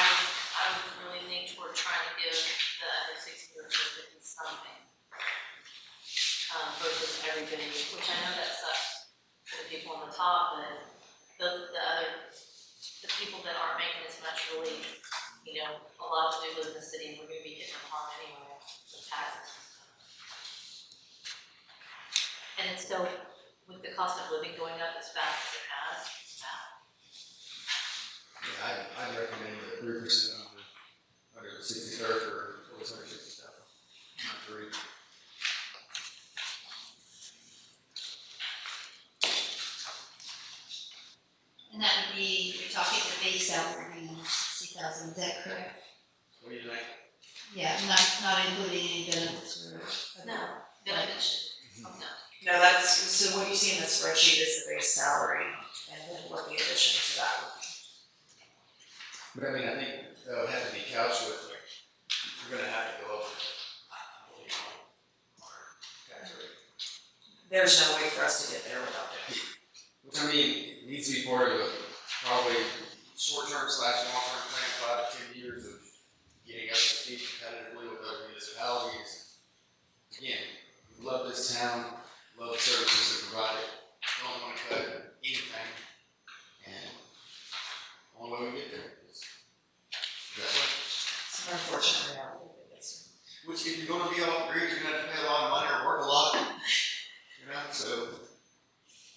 would really lean toward trying to give the other 60 or 50 something. Versus everybody, which I know that sucks for the people on the top, but the people that aren't making as much really, you know, a lot of do live in the city and we're gonna be getting them harm anyway with taxes. And it's still, with the cost of living going up as fast as it has, it's bad. Yeah, I'd recommend the 3% under the 60,000 or always under 60,000. Not 3. And that would be, you're talking the base salary, 60,000, is that correct? What do you think? Yeah, not including any benefits or. No, benefits, no. No, that's, so what you see in the spreadsheet is the base salary, and then what the addition to that would be. But I mean, I think that would have to be couched with, like, you're gonna have to go over. Tax rate. There's no way for us to get there without it. Which I mean, it needs to be part of a probably short-term / long-term plan, 5 to 10 years of getting up to speed competitively with other municipalities. Again, we love this town, love the services that provide it, don't want to cut anything. And the only way we get there is that way. It's an unfortunate reality, I guess. Which if you're gonna be off grid, you're gonna have to pay a lot of money or work a lot. You know, so.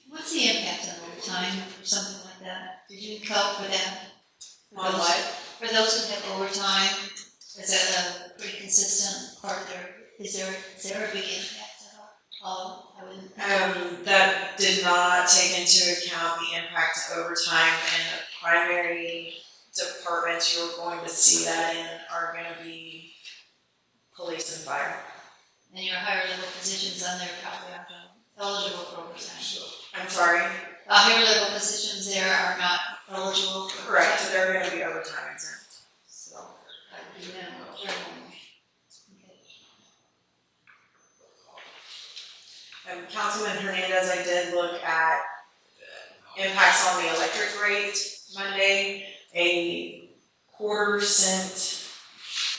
What's the impact on overtime or something like that? Did you account for that? On what? For those who have overtime, is that a pretty consistent part of their, is there a big impact at all? I wouldn't. That did not take into account the impact of overtime, and the primary departments you're going to see that in are gonna be police and fire. And your higher level positions on there probably aren't eligible for overtime. I'm sorry? Higher level positions there are not eligible for overtime. Correct, they're gonna be overtime exempt, so. That would be minimal, very minimal. Okay. Councilman Hernandez, I did look at impacts on the electric rate Monday, a quarter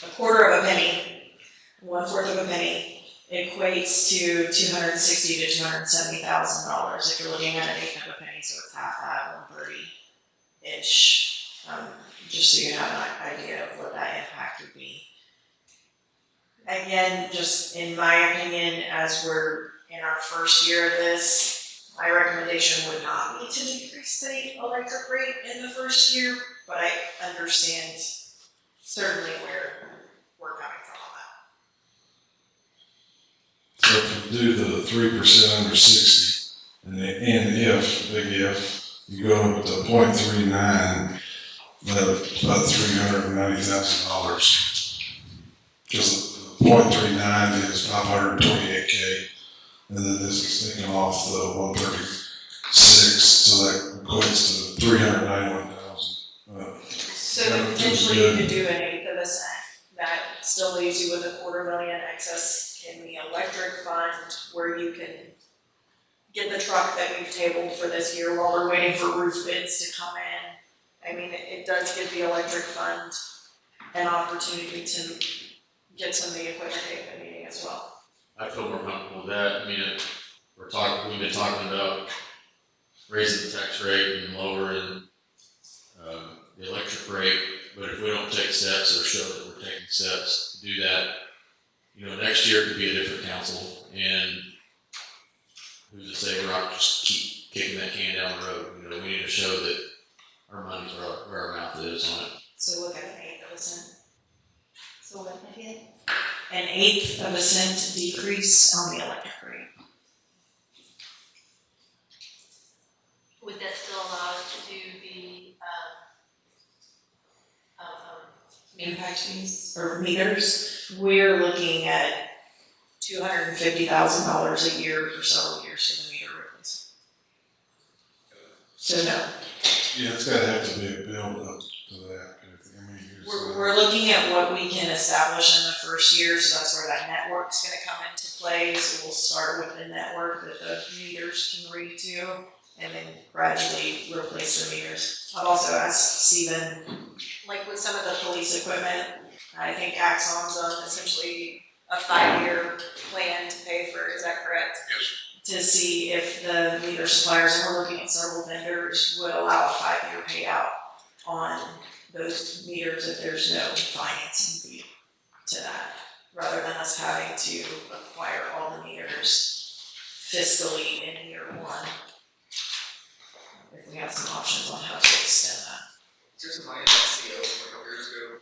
of a penny, 1/4 of a penny equates to $260,000 to $270,000 if you're looking at an 1/8 of a penny, so it's half that, 130-ish. Just so you have an idea of what that impact would be. Again, just in my opinion, as we're in our first year of this, my recommendation would not be to decrease the electric rate in the first year, but I understand certainly where we're coming from on that. So if you do the 3% under 60, and if, big if, you go up to 0.39, that's about $390,000. Because 0.39 is 528K, and then this is taking off the 136, so that equates to 391,000. So then potentially you could do an 1/8 of a cent, that still leaves you with a $250,000 excess in the electric fund, where you can get the truck that we've tabled for this year while we're waiting for roof bids to come in. I mean, it does give the electric fund an opportunity to get some of the equipment they've been needing as well. I feel more comfortable with that. I mean, we've been talking about raising the tax rate and lowering the electric rate, but if we don't take steps or show that we're taking steps to do that, next year could be a different council, and who's to say we're not just keep kicking that can down the road. We need to show that our money's where our mouth is on it. So look at an 1/8 of a cent. So what, again? An 1/8 of a cent decrease on the electric rate. Would that still allow us to do the, Impact fees or meters, we're looking at $250,000 a year for several years for the meter replacement. So no, Yeah, it's gotta have to be a build up to that. I mean, we're looking at what we can establish in the first year, so that's where that network's gonna come into play. So we'll start with the network that the meters can read to, and then gradually replace the meters. I've also asked Steven, like with some of the police equipment, I think Axon's on essentially a 5-year plan to pay for, is that correct? Yes. To see if the meter suppliers, and we're looking at several vendors, would allow a 5-year payout on those meters if there's no financing fee to that, rather than us having to acquire all the meters fiscally in year 1. If we have some options on how to extend that. Here's some money in that CO from a couple years ago.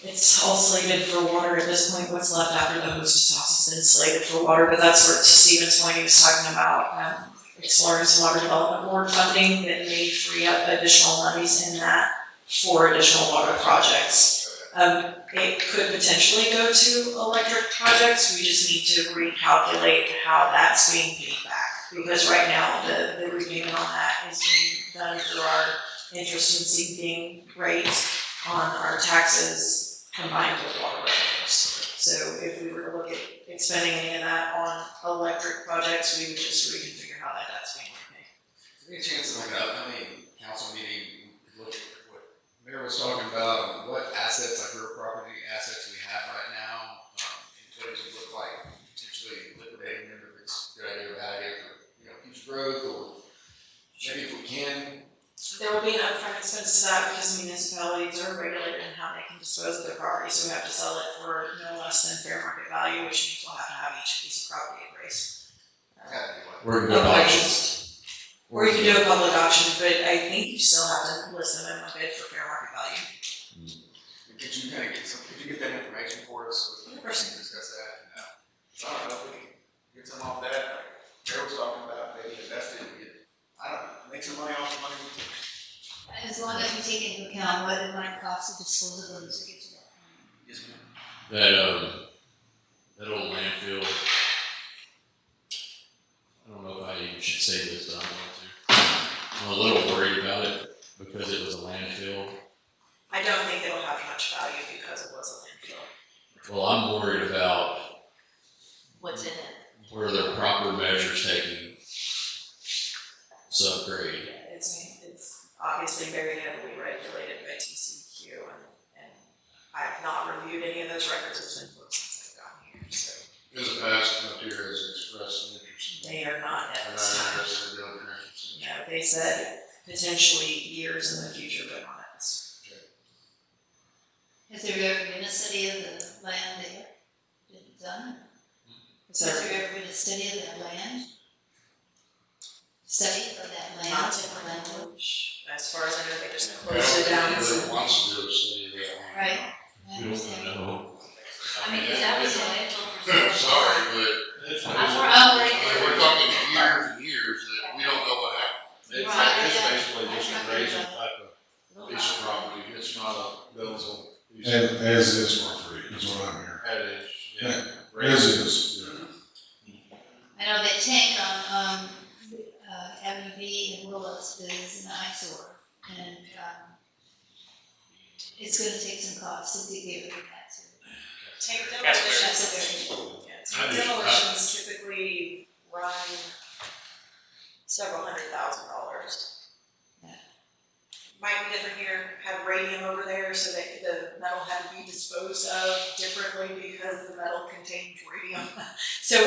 It's all slated for water at this point. What's left after the hostess house has been slated for water, but that's where, to Steven's point, he was talking about exploring some water development board funding that may free up additional monies in that for additional water projects. It could potentially go to electric projects, we just need to recalculate how that's being paid back. Because right now, the repayment on that is being done through our interest and sinking rate on our taxes combined with water revenues. So if we were to look at expending any of that on electric projects, we would just reconfigure how that's being repaid. Is there any chance of like an upcoming council meeting, we could look at what Mayor was talking about, and what assets, like real property assets we have right now, and what does it look like potentially liquidating them, if it's a good idea or bad idea for, future growth, or maybe if we can. There will be an upfront expense to that because municipalities are regulated in how they can dispose of their property, so we have to sell it for no less than fair market value, which means we'll have to have each piece of property appraised. We're gonna go to auction. Or you can do a public auction, but I think you still have to list them in a bid for fair market value. Could you kind of could you get that information for us? So we can discuss that. And, I don't know if we can get some off that, like Mayor was talking about, maybe invest it and get, I don't know, make some money off the money. As long as we take into account what it might cost to dispose of them to get to that point. Yes, ma'am. That old landfill, I don't know if I even should say this, but I'm going to. I'm a little worried about it because it was a landfill. I don't think it'll have much value because it was a landfill. Well, I'm worried about What's in it? were there proper measures taken subgrade. It's obviously very heavily regulated by TCQ, and I have not reviewed any of those records. It's been booked since I've gotten here, so Is it passed up here as expressed interest? they are not at And this I time. guess they're doing transfer. No, they said potentially years in the future, but not at this. Has there ever been a study of the land there? Been done? So Has there ever been a study of that land? Study of that land? not to my Land? knowledge, as far as I know, they just I closed it down. don't think really wants to do a study of that one. Right, I We don't understand. know. I mean, is that was a landfill for I'm sorry, but I'm worried we're talking years and years that we don't know what happened. It's, Right. it's basically just a grazing type of piece of property, it's not a buildable piece And of. as is property is what I'm hearing. That is, yeah. As is, yeah. I know that tank on, Avenue B in Willis is an eyesore, and, it's gonna take some cost to get rid of that, so. Tank That's demolitions, tank demolitions typically run several $100,000. Yeah. Might be different here, had radium over there, so that the metal had to be disposed of differently because the metal contained radium. So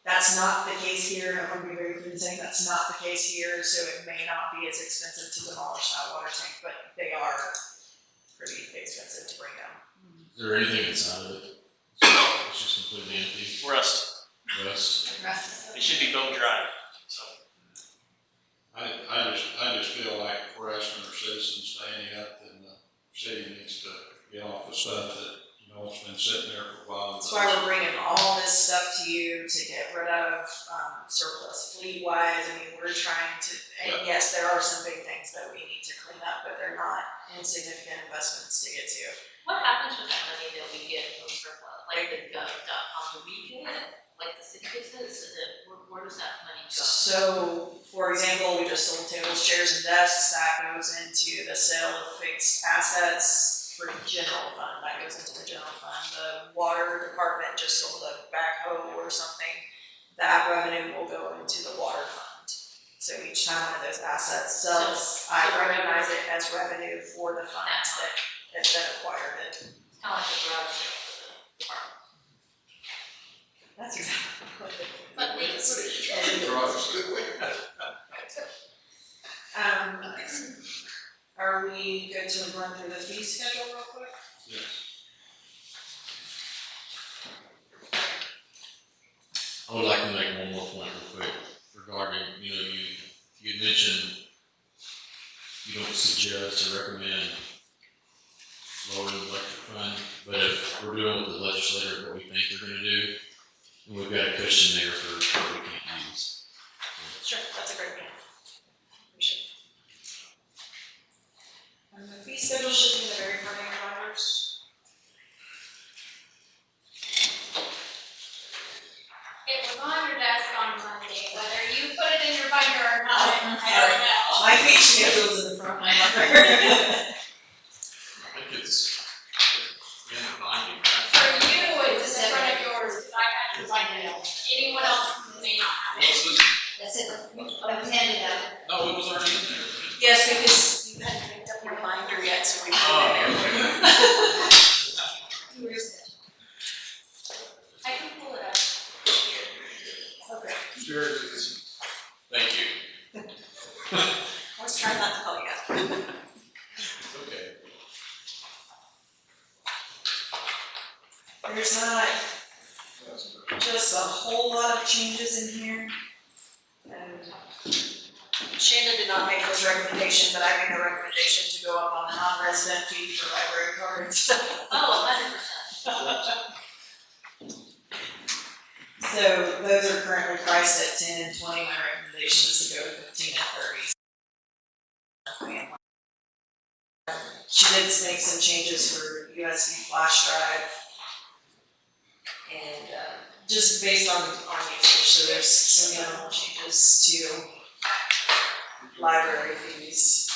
that's not the case here, I want to be very clear in saying that's not the case here, so it may not be as expensive to demolish that water tank, but they are pretty expensive to bring down. Is there anything inside of it? It's just completely empty. Rust, Rust. it should be bone dry, so. I just feel like if we're asking our citizens to ante up, then the city needs to get off the stuff that, it's been sitting there for a while. That's why we're bringing all this stuff to you to get rid of surplus fleet wise. I mean, we're trying to, and yes, there are some big things that we need to clean up, but they're not insignificant investments to get to. What happens with that money that we get from surplus, like the do we get it, like the city gets it, is it, where does that money go? So, for example, we just sold tables, chairs, and desks. That goes into the sale of fixed assets for general fund. That goes into the general fund. The water department just sold a backhoe or something. That revenue will go into the water fund. So each time one of those assets sells, I recognize it as revenue for the fund that acquired it. It's kind of like a garage sale for the department. That's exactly what it is. But these, Are we good to run through the fee schedule real quick? Yes. I would like to make one more point real quick regarding, you mentioned you don't suggest or recommend lowering the electric fund, but if we're doing what the legislator, what we think they're gonna do, then we've got a cushion there for what we can't use. Sure, that's a great point. We should. And the fee schedule should be in the very front of your numbers. My fee schedule is in the front of my marker. I think it's in the binding, right? For you, it's in the front of yours, because I had to sign it. Anyone else may not have it. What's this? That's it, I was handed out. No, it was already in there. Yes, because you hadn't picked up your binder yet, so we put Oh, it in there. Where is it? I can pull it up. Okay. Sure, it's, Thank you. I was trying not to call you out. Okay. There's not just a whole lot of changes in here. And Shanda did not make this recommendation, but I made a recommendation to go up on the non-resident fee for library cards. Oh, 100%. So those are currently priced at 10 and 20. My recommendation is to go to 15 and 30. She did make some changes for USB flash drive. And just based on usage, so there's some minimal changes to library fees.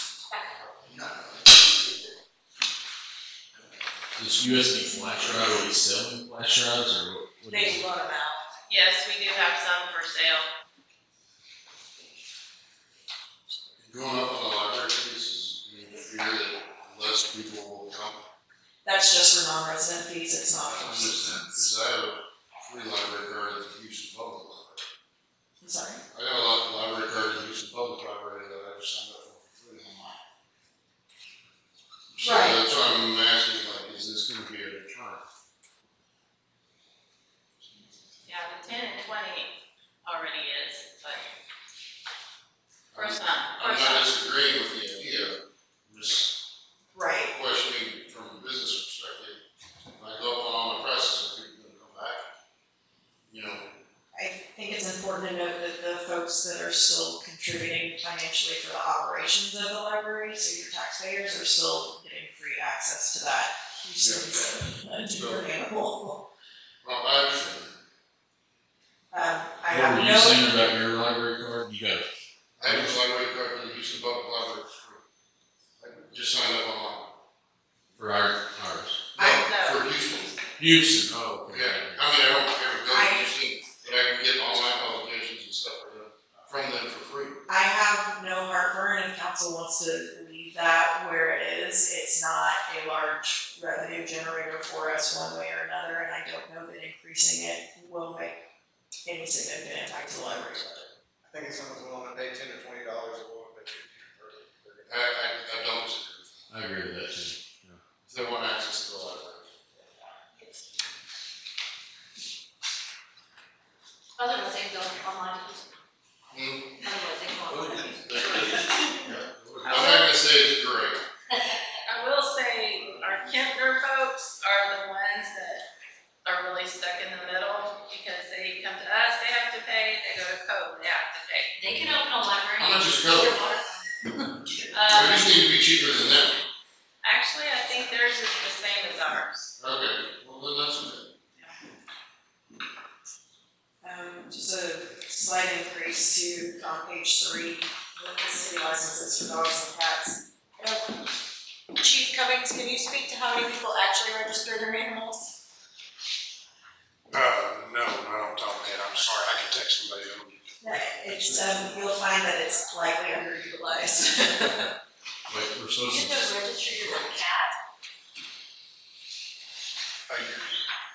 This USB flash drive, are we selling flash drives or what? They loan them out. Yes, we do have some for sale. going up on the library fees, you fear that less people will come. That's just for non-resident fees, it's not I for understand, citizens. because I have a free library card at the Houston Public Library. I'm sorry. I got a library card at the Houston Public Library that I just signed up for free online. So Right. that's why I'm asking, like, is this gonna be a deterrent? Yeah, the 10 and 20 already is, but for some, I'm not disagreeing with the idea, I'm just Right. questioning from a business perspective. If I go up on all my prices, are people gonna come back? You know, I think it's important to note that the folks that are still contributing financially for the operations of the library, so your taxpayers are still getting free access to that. Houston's a different animal. well, I understand. I What have were you no, saying about your library card? You got it. I have a library card at the Houston Public Library for free. I just signed up online. For ours. For Houston. Houston, oh, okay. Yeah, I mean, I don't ever go to Houston, but I can get online publications and stuff from them for free. I have no heartburn if council wants to leave that where it is. It's not a large revenue generator for us one way or another, and I don't know that increasing it will make any significant impact to the library budget. I think if someone's willing to pay $10 or $20, they're willing to pay 15 or 30. I don't disagree. I agree with that too. If they want access to the library. Otherwise, they can go online. Hmm. Otherwise, they can go online. I'm not gonna say it's great. I will say, our Kempner folks are the ones that are really stuck in the middle, because they come to us, they have to pay, they go to code, they have to pay. They can open a library. How much is Your code? waterfront. We just need to be cheaper than them. Actually, I think theirs is the same as ours. Okay, well then that's okay. Just a slight increase to, on page 3, with the city licenses for dogs and cats. Chief Cummings, can you speak to how many people actually register their animals? No, not on top of my head, I'm sorry, I can text somebody. It's, you'll find that it's likely underutilized. Wait, we're You supposed have to, to register your cat.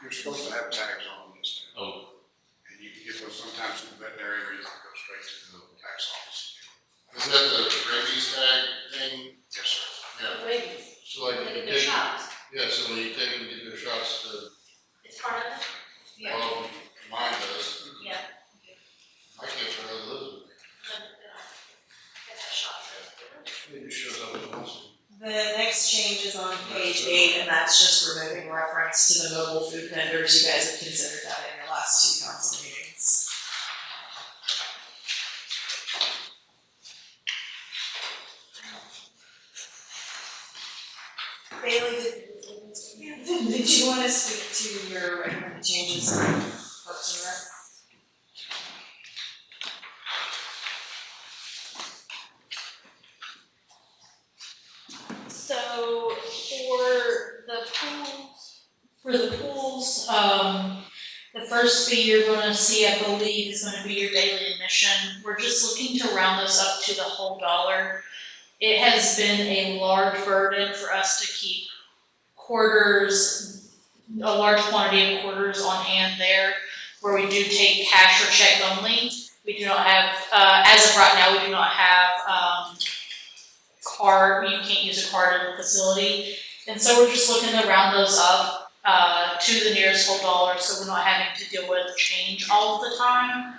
You're supposed to have tags on this, oh, and you can get those sometimes in the veterinary, or you can go straight to the tax office. Is that the rabies tag thing? Yes, sir. Yeah, Rabies. so like. They you get their take- shots. Yeah, so when you take them to get their shots, It's part of it. Yeah. well, mine does. Yeah. I can't really live with it. Get that shot. It just shows up as once. The next change is on page 8, and that's just removing reference to the mobile food vendors. You guys have considered that in your last 2 council meetings. Bailey, did you want to speak to your recommended changes in Parks and Rec? For the pools, the first fee you're gonna see, I believe, is gonna be your daily admission. We're just looking to round those up to the whole dollar. It has been a large burden for us to keep quarters, a large quantity of quarters on hand there, where we do take cash or check only. We do not have, as of right now, we do not have, card, you can't use a card in the facility. And so we're just looking to round those up, to the nearest whole dollar, so we're not having to deal with change all of the time.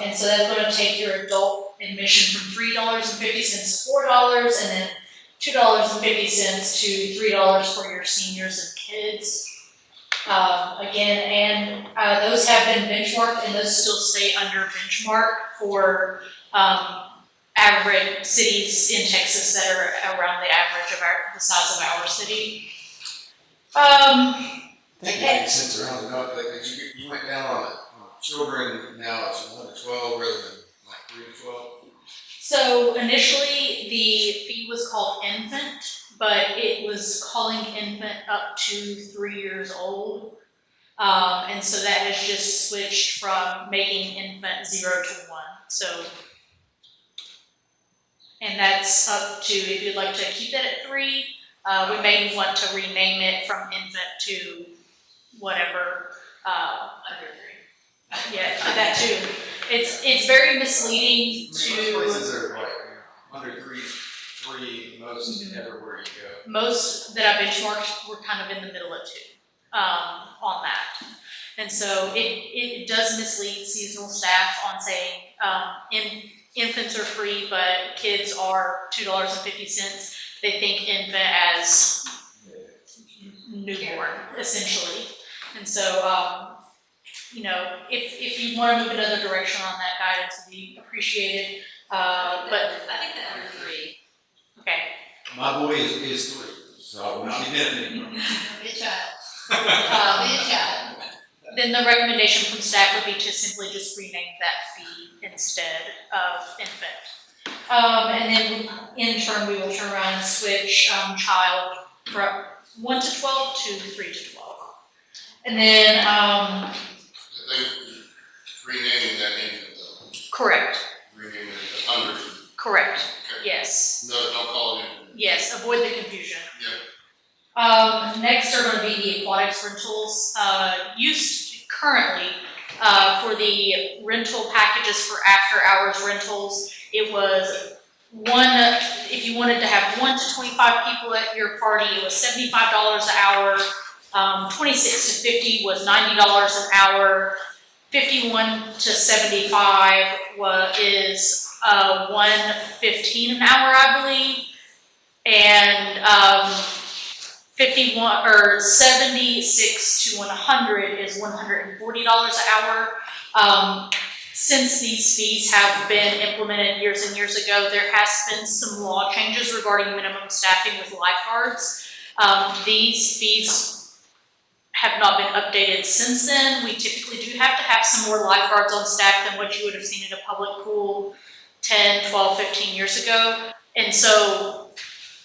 And so that's gonna take your adult admission from $3.50 to $4, and then $2.50 to $3 for your seniors and kids. Again, and those have been benchmarked, and those still stay under benchmark for average cities in Texas that are around the average of the size of our city. I think it makes sense around the note, like, that you went down on children, now it's 1 to 12 rather than like 3 to 12. So initially, the fee was called infant, but it was calling infant up to 3 years old. And so that has just switched from making infant 0 to 1. So, and that's up to, if you'd like to keep that at 3, we may want to rename it from infant to whatever, Under 3. yeah, that too. It's very misleading Most to, places are like, under 3 most everywhere you go. most that I benchmarked were kind of in the middle of 2, on that. And so it does mislead seasonal staff on saying, infants are free, but kids are $2.50. They think infant as newborn, essentially. And so, you know, if you want to move another direction on that, guidance would be appreciated. But I think that under 3. okay, My boy is 3, so I will not be benefiting from it. Be a child. Be a child. then the recommendation from staff would be to simply just rename that fee instead of infant. And then in turn, we will turn around and switch child from 1 to 12 to 3 to 12. And then, I think renaming that infant though, correct, renaming it to under 3. correct, Okay. yes, No, don't call it infant. yes, avoid the confusion. Yeah. Next are gonna be the aquatics rentals, used currently, for the rental packages for after-hours rentals. It was if you wanted to have 1 to 25 people at your party, it was $75 an hour. 26 to 50 was $90 an hour. 51 to 75 is $115 an hour, I believe. And 51 or 76 to 100 is $140 an hour. Since these fees have been implemented years and years ago, there has been some law changes regarding minimum staffing with lifeguards. These fees have not been updated since then. We typically do have to have some more lifeguards on staff than what you would have seen at a public pool 10, 12, 15 years ago. And so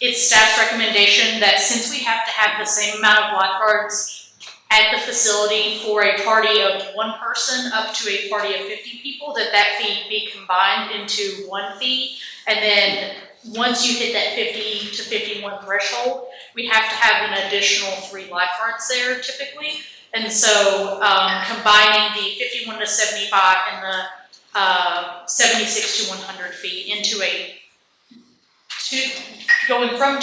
it's staff's recommendation that since we have to have the same amount of lifeguards at the facility for a party of 1 person up to a party of 50 people, that fee be combined into one fee. And then once you hit that 50 to 51 threshold, we have to have an additional 3 lifeguards there typically. And so combining the 51 to 75 and the 76 to 100 fee into going from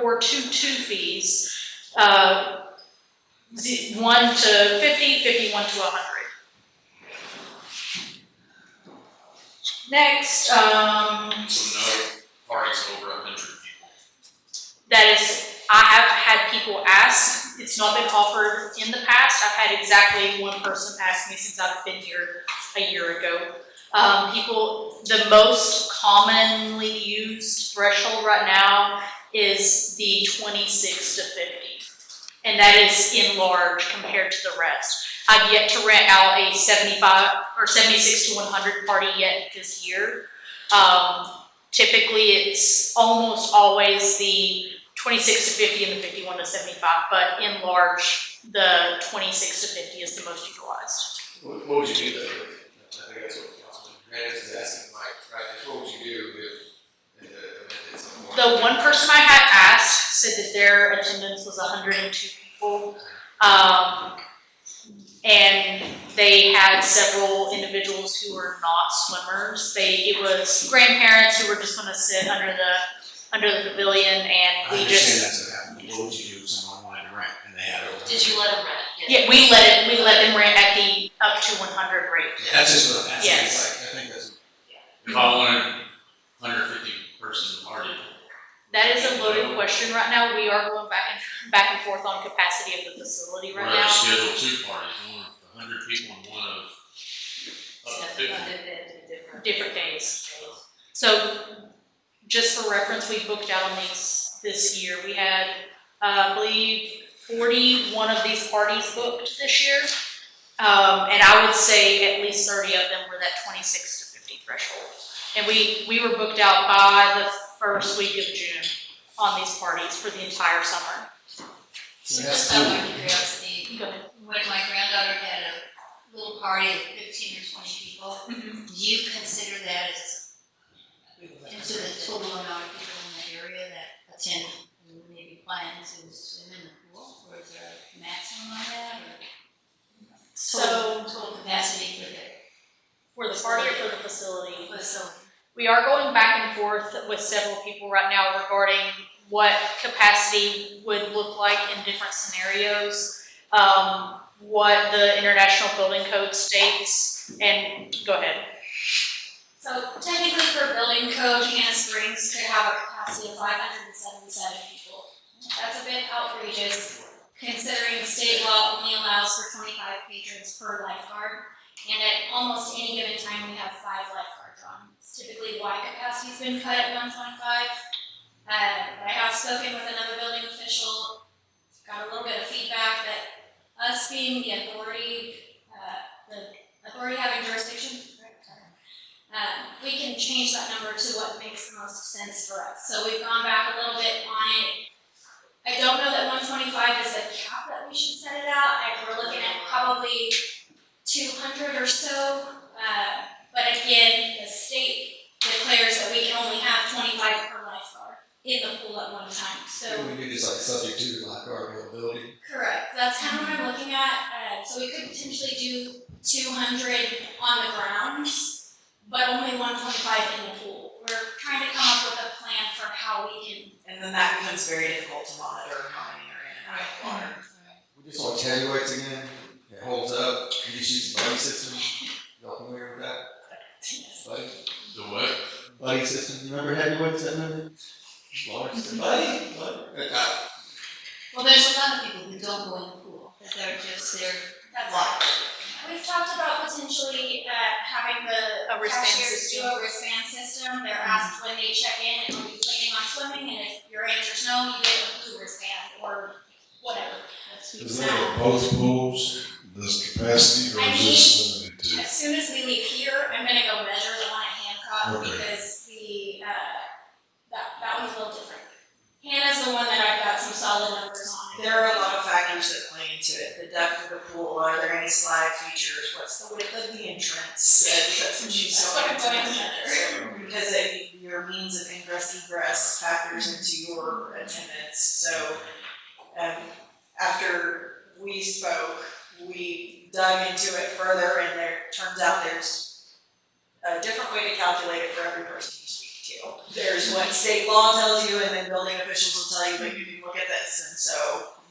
4 to 2 fees, 1 to 50, 51 to 100. Next, So no parties over 100 people. that is, I have had people ask, it's not been offered in the past. I've had exactly 1 person ask me since I've been here a year ago. The most commonly used threshold right now is the 26 to 50. And that is in large compared to the rest. I've yet to rent out a 75 or 76 to 100 party yet this year. Typically, it's almost always the 26 to 50 and the 51 to 75, but in large, the 26 to 50 is the most utilized. What would you do though? I think that's what Councilman Hernandez is asking, Mike, right? What would you do if, in the event that someone? The one person I had asked said that their attendance was 102 people. And they had several individuals who were not swimmers. It was grandparents who were just gonna sit under the pavilion, and I we understand just. that's what happened. What would you do if someone wanted to rent and they had over? Did you let them rent? Yeah, we let them rent at the up to 100 rate. Yeah, that's just what I'm asking. Yes. It's like, I think that's. If I wanted 150 person party, That is a loaded question right now. We are going back and forth on capacity of the facility right or now. schedule 2 parties, one of 100 people and one of up to 50. Different days. So, just for reference, we booked out on these this year. We had, I believe, 41 of these parties booked this year. And I would say at least 30 of them were that 26 to 50 threshold. And we were booked out by the first week of June on these parties for the entire summer. So just out of curiosity, Go ahead. when my granddaughter had a little party of 15 or 20 people, do you consider that as into the total amount of people in the area that attend and maybe plan to swim in the pool, or is there a maximum on that, or So, total capacity for the party or for the facility? for the facility? We are going back and forth with several people right now regarding what capacity would look like in different scenarios, what the International Building Code states, and go ahead. So technically for building code, Hannah Springs could have a capacity of 577 people. That's a bit outrageous, considering state law only allows for 25 patrons per lifeguard. And at almost any given time, we have 5 lifeguards on. It's typically why capacity's been cut at 125. I have spoken with another building official, got a little bit of feedback that us being the authority having jurisdiction, we can change that number to what makes the most sense for us. So we've gone back a little bit on it. I don't know that 125 is the cap that we should set it at. We're looking at probably 200 or so. But again, the state declares that we can only have 25 per lifeguard in the pool at one time. So We do this like subject to lifeguard availability. correct. That's kind of what I'm looking at. So we could potentially do 200 on the grounds, but only 125 in the pool. We're trying to come up with a plan for how we can. And then that becomes very difficult to monitor how many are in and out of water. We just want heavyweights again. It holds up. You just use the buddy system. Y'all familiar with that? Buddy? The what? Buddy system. You remember heavyweights that movie? Buddy? Well, there's a lot of people who don't go in the pool, that they're just there. That's it. We've talked about potentially having the A wristband cashiers system. do a wristband system. They're asked when they check in, are you planning on swimming? And if your answer's no, you get a blue wristband or whatever. That's that at both pools, this capacity, or is this limited to? As soon as we leave here, I'm gonna go measure the one at Hancock Okay. because that one's a little different. Hannah's the one that I've got some solid numbers on. There are a lot of factors that play into it. The depth of the pool, are there any slide features, what's the width of the entrance? That's what she's That's what I'm going going to to measure. Because your means of ingress egress factors into your attendance. So after we spoke, we dug into it further, and there turns out there's a different way to calculate it for every person you speak to. There's what state law tells you, and then building officials will tell you, but you can look at this, and so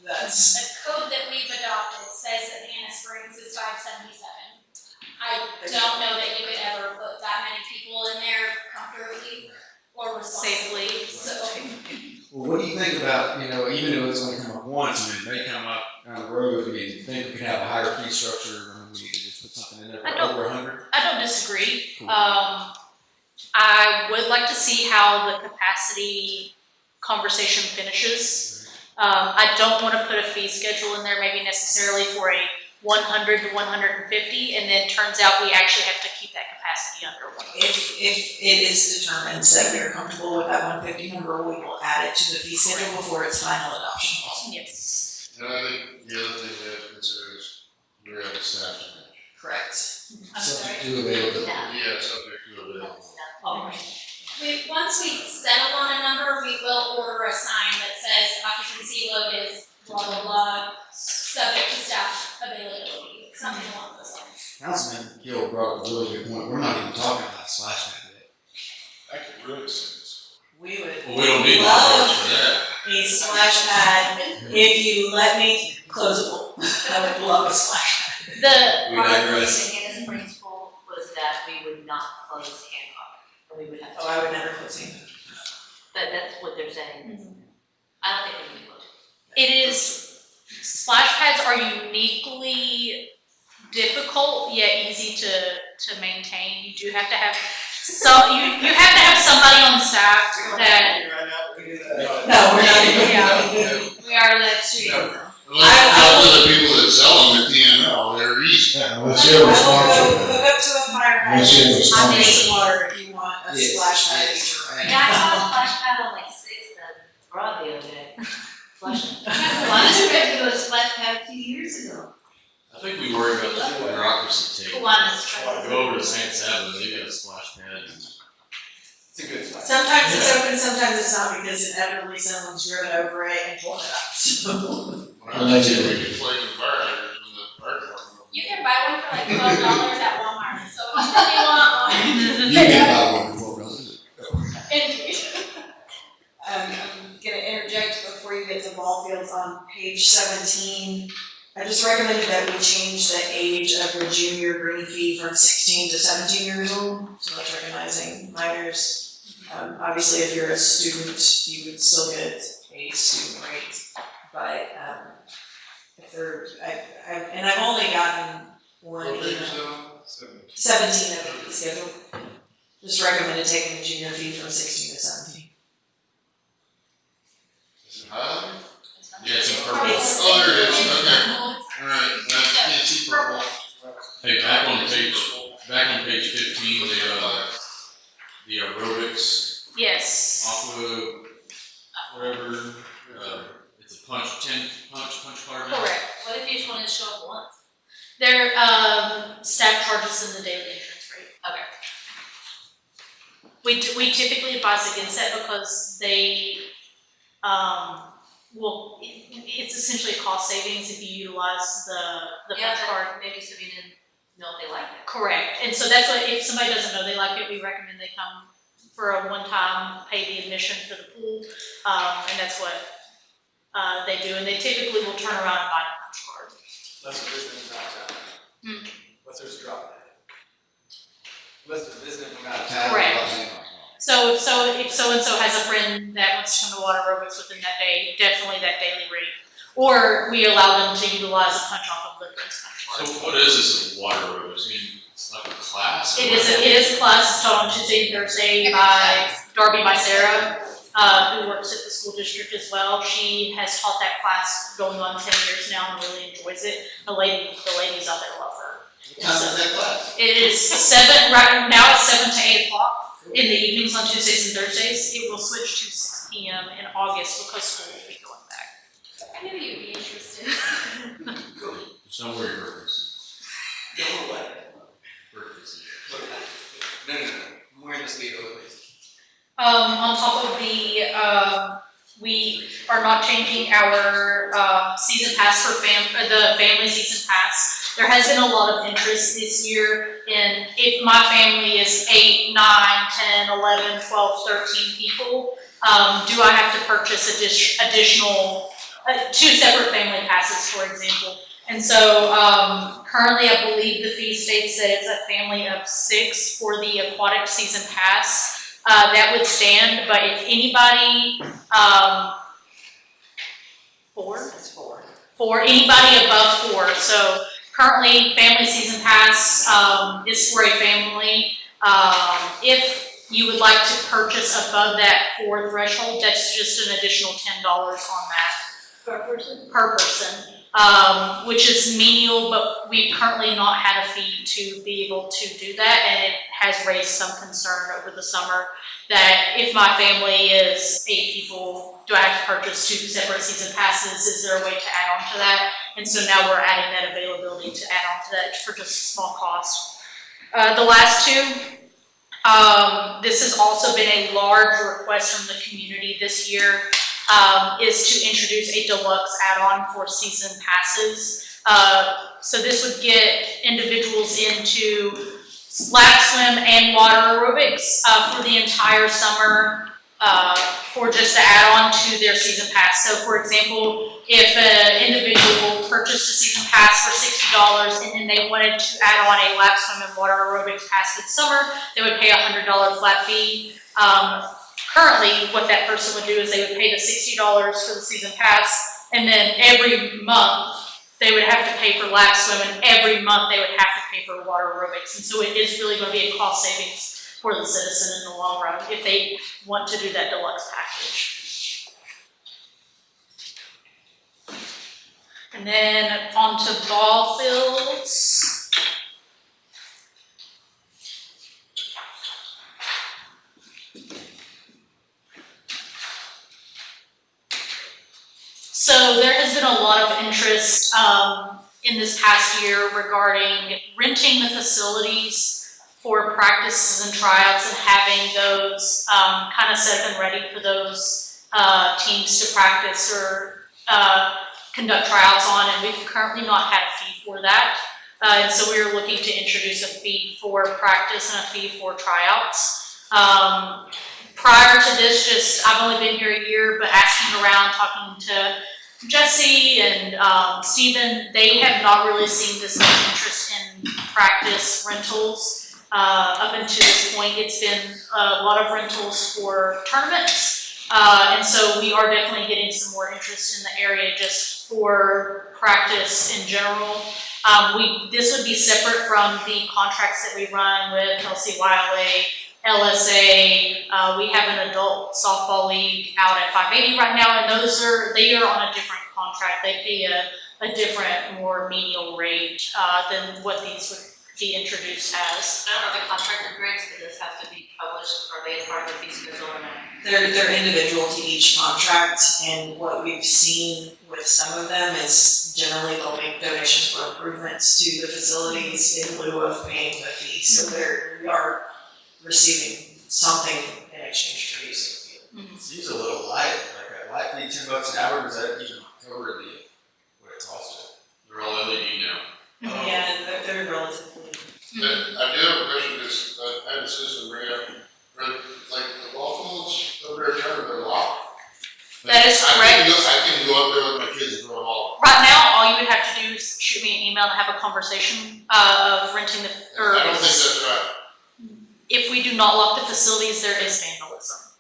that's. The code that we've adopted says that Hannah Springs is 577. I don't know that you could ever put that many people in there comfortably or responsibly. So Well, what do you think about, even though it's only come up once, and it may come up down the road, do you think we could have a higher fee structure, and we need to just put something in there I for don't- over 100? I don't disagree. Cool. I would like to see how the capacity conversation finishes. I don't want to put a fee schedule in there, maybe necessarily for a 100 to 150, and then turns out we actually have to keep that capacity under 150. If if it is determined that we are comfortable with that 150 number, we will add it to the fee schedule before its final adoption. Yes. And I think the other thing we have to consider is we have a staff to manage. Correct. I'm sorry. Subject to availability. Yeah, subject to available. Oh, Once we settle on a number, we will order a sign that says occupancy load is blah, blah, blah, subject to staff availability, something along those lines. Councilman Gill brought up a really good point. We're not even talking about splash pad yet. I could really see this. We would Well, we don't need love lifeguards for that. a splash pad if you let me closable. I would love a splash pad. The, We our digress. Hannah's principle was that we would not close Hancock, and we would have to. Oh, I would never close it. That's what they're saying. I don't think we can close it. It is, splash pads are uniquely difficult yet easy to maintain. You do have to have you have to have somebody on the staff that, No, we're not even. Yeah. We are led street. Unless you talk to the people that sell them at TML, they're easy. Yeah, let's hear a I will response. go hook up to a fire Let's hear a hydrant, response. I'll make some water if you want a Yes. splash pad feature. Yeah, I saw a splash pad on like 6th and Broad the other day. Flushing. Kiwanis ready to go to splash pad a few years ago. I think we worry about the bureaucracy tape. Kiwanis. Go over to St. Sabbath, they got a splash pad. It's a good spot. Sometimes it's open, sometimes it's not, because inevitably someone's driven over it and torn it up, so. When I was a kid, we could play in fire hydrants when the fire department. You can buy one for like $12 at Walmart, so if you want one. You can buy one for $4. Indeed. I'm gonna interject before you get to ball fields on page 17. I just recommended that we change the age of your junior green fee from 16 to 17 years old, so that's recognizing minors. Obviously, if you're a student, you would still get a student rate, but, if they're, and I've only gotten one email. 17 of the schedule. Just recommended taking the junior fee from 16 to 17. Is it highlighted? Yeah, it's in purple. It's- Oh, there it is, okay. Alright, I can't see purple. Hey, back on page 15, the aerobics, yes. aqua, whatever, it's a punch card now. Correct. What if you just wanted to show up once? Their staff charges in the daily insurance rate. Okay. We typically advise against that because they, it's essentially a cost savings if you utilize the Yeah, punch card. but maybe somebody didn't know if they liked it. Correct, and so that's why, if somebody doesn't know they like it, we recommend they come for a one-time, pay the admission for the pool, and that's what, they do, and they typically will turn around and buy a punch card. Let's visit from out of town. Hmm. Let's just drop that. Let's just visit from out of Town, Correct. So if so-and-so has a friend that wants to come to water aerobics within that day, definitely that daily rate. Or we allow them to utilize a punch off of Liquid's punch So card. what is this in water aerobics? I mean, it's like a class? or It is what? a class, it's taught on Tuesday and Thursday by Darby by Sarah, who works at the school district as well. She has taught that class going on 10 years now and really enjoys it. The ladies out there love her. What time is that class? It is 7, right now it's 7 to 8 o'clock in the evenings on Tuesdays and Thursdays. It will switch to 6 p.m. in August because school will be going back. I knew you'd be interested. Just don't worry, Burgess. Don't know what. Burgess. No, I'm wearing the speedo at least. On top of we are not changing our season pass for the family season pass. There has been a lot of interest this year in, if my family is 8, 9, 10, 11, 12, 13 people, do I have to purchase additional, 2 separate family passes, for example? And so currently I believe the fee states that it's a family of 6 for the aquatic season pass. That would stand, but if anybody, 4? It's 4. For anybody above 4, so currently family season pass is for a family. If you would like to purchase above that 4 threshold, that's just an additional $10 on that. Per person? Per person, which is menial, but we've currently not had a fee to be able to do that, and it has raised some concern over the summer that if my family is 8 people, do I have to purchase 2 separate season passes? Is there a way to add on to that? And so now we're adding that availability to add on to that for just a small cost. The last 2, this has also been a large request from the community this year, is to introduce a deluxe add-on for season passes. So this would get individuals into lap swim and water aerobics for the entire summer for just to add on to their season pass. So for example, if an individual purchased a season pass for $60 and then they wanted to add on a lap swim and water aerobics pass this summer, they would pay a $100 flat fee. Currently, what that person would do is they would pay the $60 for the season pass, and then every month they would have to pay for lap swim, and every month they would have to pay for water aerobics. And so it is really going to be a cost savings for the citizen in the long run if they want to do that deluxe package. And then on to ball fields. So there has been a lot of interest in this past year regarding renting the facilities for practices and tryouts and having those kind of set up and ready for those teams to practice or conduct tryouts on, and we've currently not had a fee for that. And so we are looking to introduce a fee for practice and a fee for tryouts. Prior to this, I've only been here a year, but asking around, talking to Jesse and Steven, they have not really seen this much interest in practice rentals. Up until this point, it's been a lot of rentals for tournaments. And so we are definitely getting some more interest in the area just for practice in general. This would be separate from the contracts that we run with LCYLA, LSA. We have an adult softball league out at 580 right now, and they are on a different contract. They pay a different, more menial rate than what these would be introduced as. I don't know if the contractor grids, but this has to be published, are they part of the fee schedule or not? They're individual to each contract, and what we've seen with some of them is generally they'll make donations for improvements to the facilities in lieu of paying the fee. So we are receiving something in exchange for using the field. Seems a little light, like a light fee, $10 an hour, does that even cover what it costs? They're all LED now. Yeah, they're relatively. I do have a question, because I had a citizen bring up, like the ball fields over there, they're locked. That is correct. I can go up there with my kids and throw them all. Right now, all you would have to do is shoot me an email to have a conversation of renting the. I don't think that's right. If we do not lock the facilities, there is vandalism.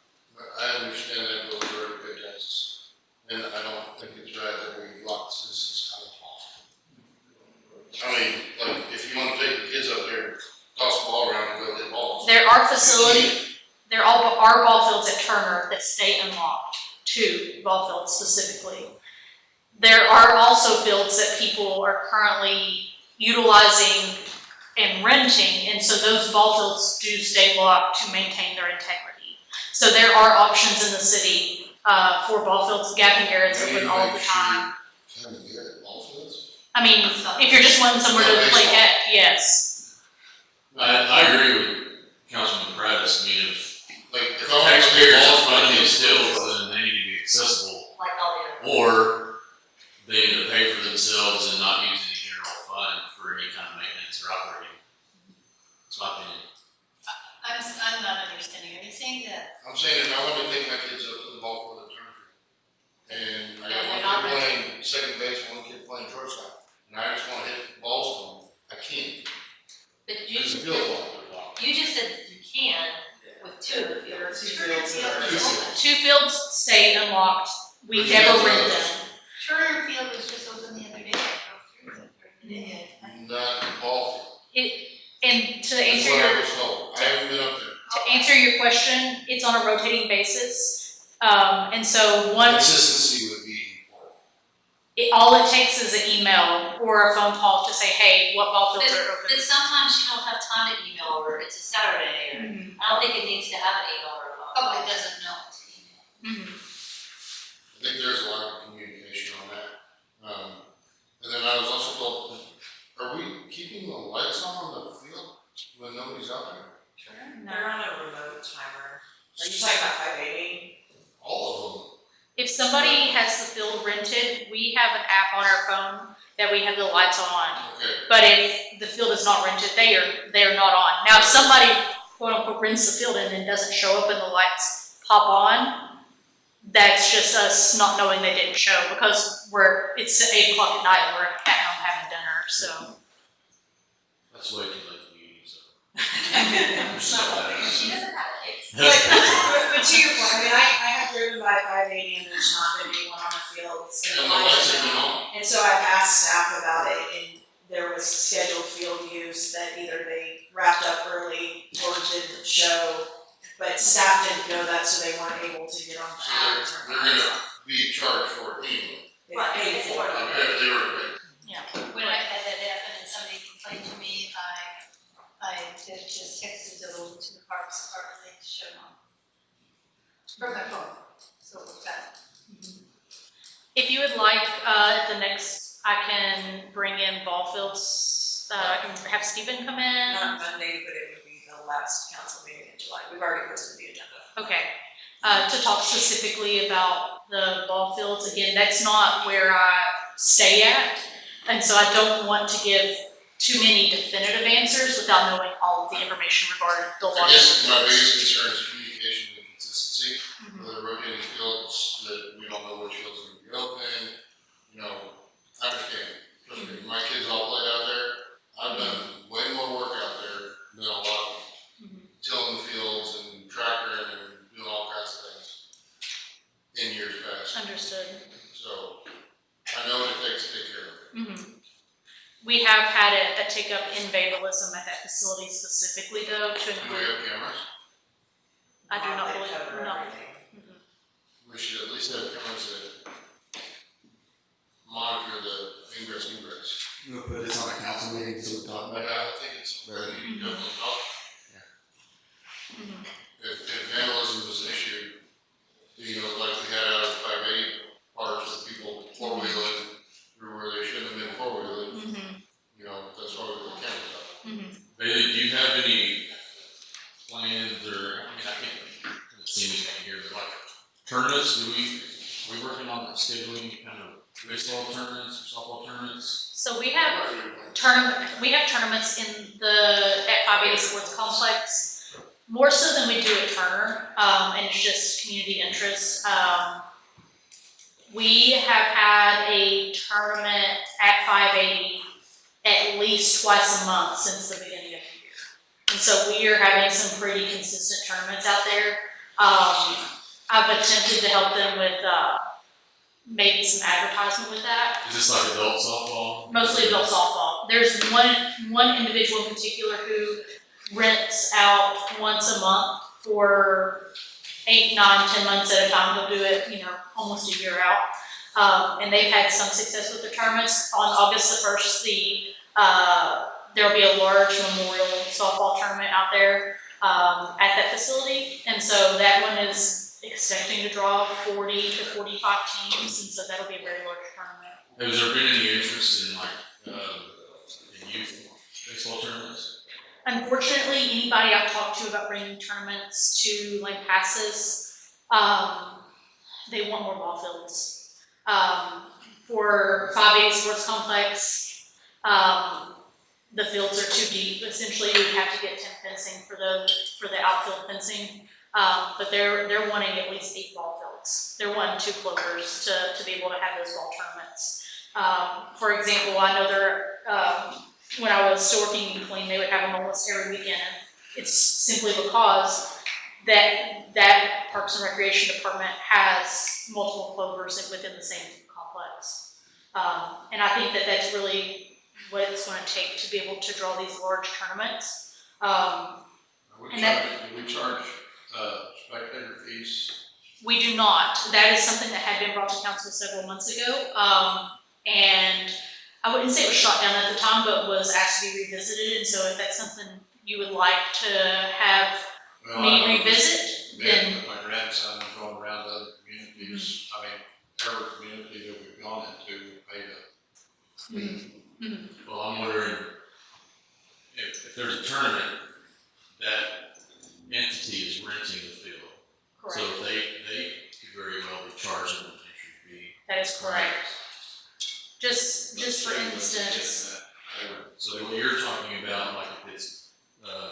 I understand that, but we're very good Texas, and I don't think it's right that we lock citizens out of off. I mean, like, if you want to take your kids up there, toss the ball around and go hit balls. There are there are ball fields at Turner that stay unlocked, 2 ball fields specifically. There are also fields that people are currently utilizing and renting, and so those ball fields do stay locked to maintain their integrity. So there are options in the city for ball fields. Gavin Garrett's open all the time. Gavin Garrett, ball fields? I mean, if you're just wanting somewhere to play cat, yes. I agree with Councilman Prattis. I mean, if Like, if the I want to play taxpayers balls, are funding these fields, then they need to be accessible, Like all the other. or they need to pay for themselves and not use any general fund for any kind of maintenance or operating. That's my opinion. I'm not understanding, are you saying that? I'm saying if I want to take my kids up to the ball for the tournament, and I they're got not one kid playing second base, one kid playing shortstop, and I just want to hit balls to them, I can't. But Because the field's locked. you just said you can with 2 of the fields. Turner Field is open. 2 fields stay unlocked. We never rent them. Turner Field was just open the other day, I drove through it during the day. Not the ball field. And to That's answer what I your was told. I haven't been up there. To answer your question, it's on a rotating basis. And so once Consistency would be important. all it takes is an email or a phone call to say, hey, what ball fields are open? But sometimes you don't have time to email, or it's a Saturday, or, I don't think it needs to have an email or a phone. Public doesn't know it's email. I think there's a lot of communication on that. And then I was also told, are we keeping the lights on the field when nobody's out there? They're on a remote timer. Are you talking about 580? All of them. If somebody has the field rented, we have an app on our phone that we have the lights on. Okay. But if the field is not rented, they are not on. Now, if somebody quote unquote rents the field and then doesn't show up and the lights pop on, that's just us not knowing they didn't show because it's 8 o'clock at night and we're at home having dinner, so. That's way too late to be, so. She doesn't have kids. But to your point, I mean, I have driven by 580 and there's not been anyone on the field. And the lights have been on. And so I've asked staff about it, and there was scheduled field use that either they wrapped up early or didn't show, but staff didn't know that, so they weren't able to get on the So app. they're gonna be charged for it anyway. It's paid for. They were great. When I had that happen and somebody complained to me, I just texted them to the Parks Department, they showed them from my phone, so it was that. If you would like, at the next, I can bring in ball fields, I can have Stephen come in. Not Monday, but it would be the last council meeting in July. We've already posted the agenda. Okay, to talk specifically about the ball fields, again, that's not where I stay at, and so I don't want to give too many definitive answers without knowing all of the information regarding the I water. guess my biggest concern is communication and consistency. Mhm. With the rotating fields, that we don't know which fields are gonna be open, you know, I understand. Trust me, my kids all played out there. I've done way more work out there than a lot of them. Tilling the fields and tractoring and doing all kinds of things in years past. Understood. So I know what it takes to take care of it. We have had a tick up in vandalism at that facility specifically though, to Do we include, have cameras? I do not They believe, cover no. everything. We should at least have cameras that monitor the ingress egress. We'll put this on a council meeting, so we talk But about I think it's very definitely up. Mhm. If vandalism was an issue, you know, like we had out of 580 parts with people four-wheeling through where they shouldn't have been four-wheeling, you know, that's why we put cameras up. Bailey, do you have any plans or, I mean, I can't, it seems like here, but like tournaments, are we working on scheduling any kind of baseball tournaments or softball tournaments? So we have tournaments at 580 Sports Complex, more so than we do at Turner, and it's just community interest. We have had a tournament at 580 at least twice a month since the beginning of the year. And so we are having some pretty consistent tournaments out there. I've attempted to help them with maybe some advertisement with that. Is this like adult softball? Mostly adult softball. There's one individual in particular who rents out once a month for 8, 9, 10 months at a time. They'll do it, you know, almost a year out. And they've had some success with their tournaments. On August the 1st, there'll be a large memorial softball tournament out there at that facility. And so that one is expecting to draw 40 to 45 teams, and so that'll be a very large tournament. Has there been any interest in like, in youth baseball tournaments? Unfortunately, anybody I've talked to about bringing tournaments to Lampasas, they want more ball fields. For 580 Sports Complex, the fields are too deep. Essentially, you would have to get 10 fencing for the outfield fencing. But they're wanting at least 8 ball fields. They're wanting 2 clovers to be able to have those ball tournaments. For example, I know when I was still working in Queen, they would have them almost every weekend. It's simply because that Parks and Recreation Department has multiple clovers within the same complex. And I think that's really what it's going to take to be able to draw these large tournaments. Do we charge spectator fees? We do not. That is something that had been brought to council several months ago. And I wouldn't say it was shot down at the time, but was asked to be revisited, and so if that's something you would like to have Well, me I know revisit, then, My grandson is going around to other communities, I mean, every community that we've gone into, we paid a fee. Well, I'm wondering if there's a tournament, that entity is renting the field. So correct, they could very well be charging an entry fee. that is correct. Just for instance, So what you're talking about, like if it's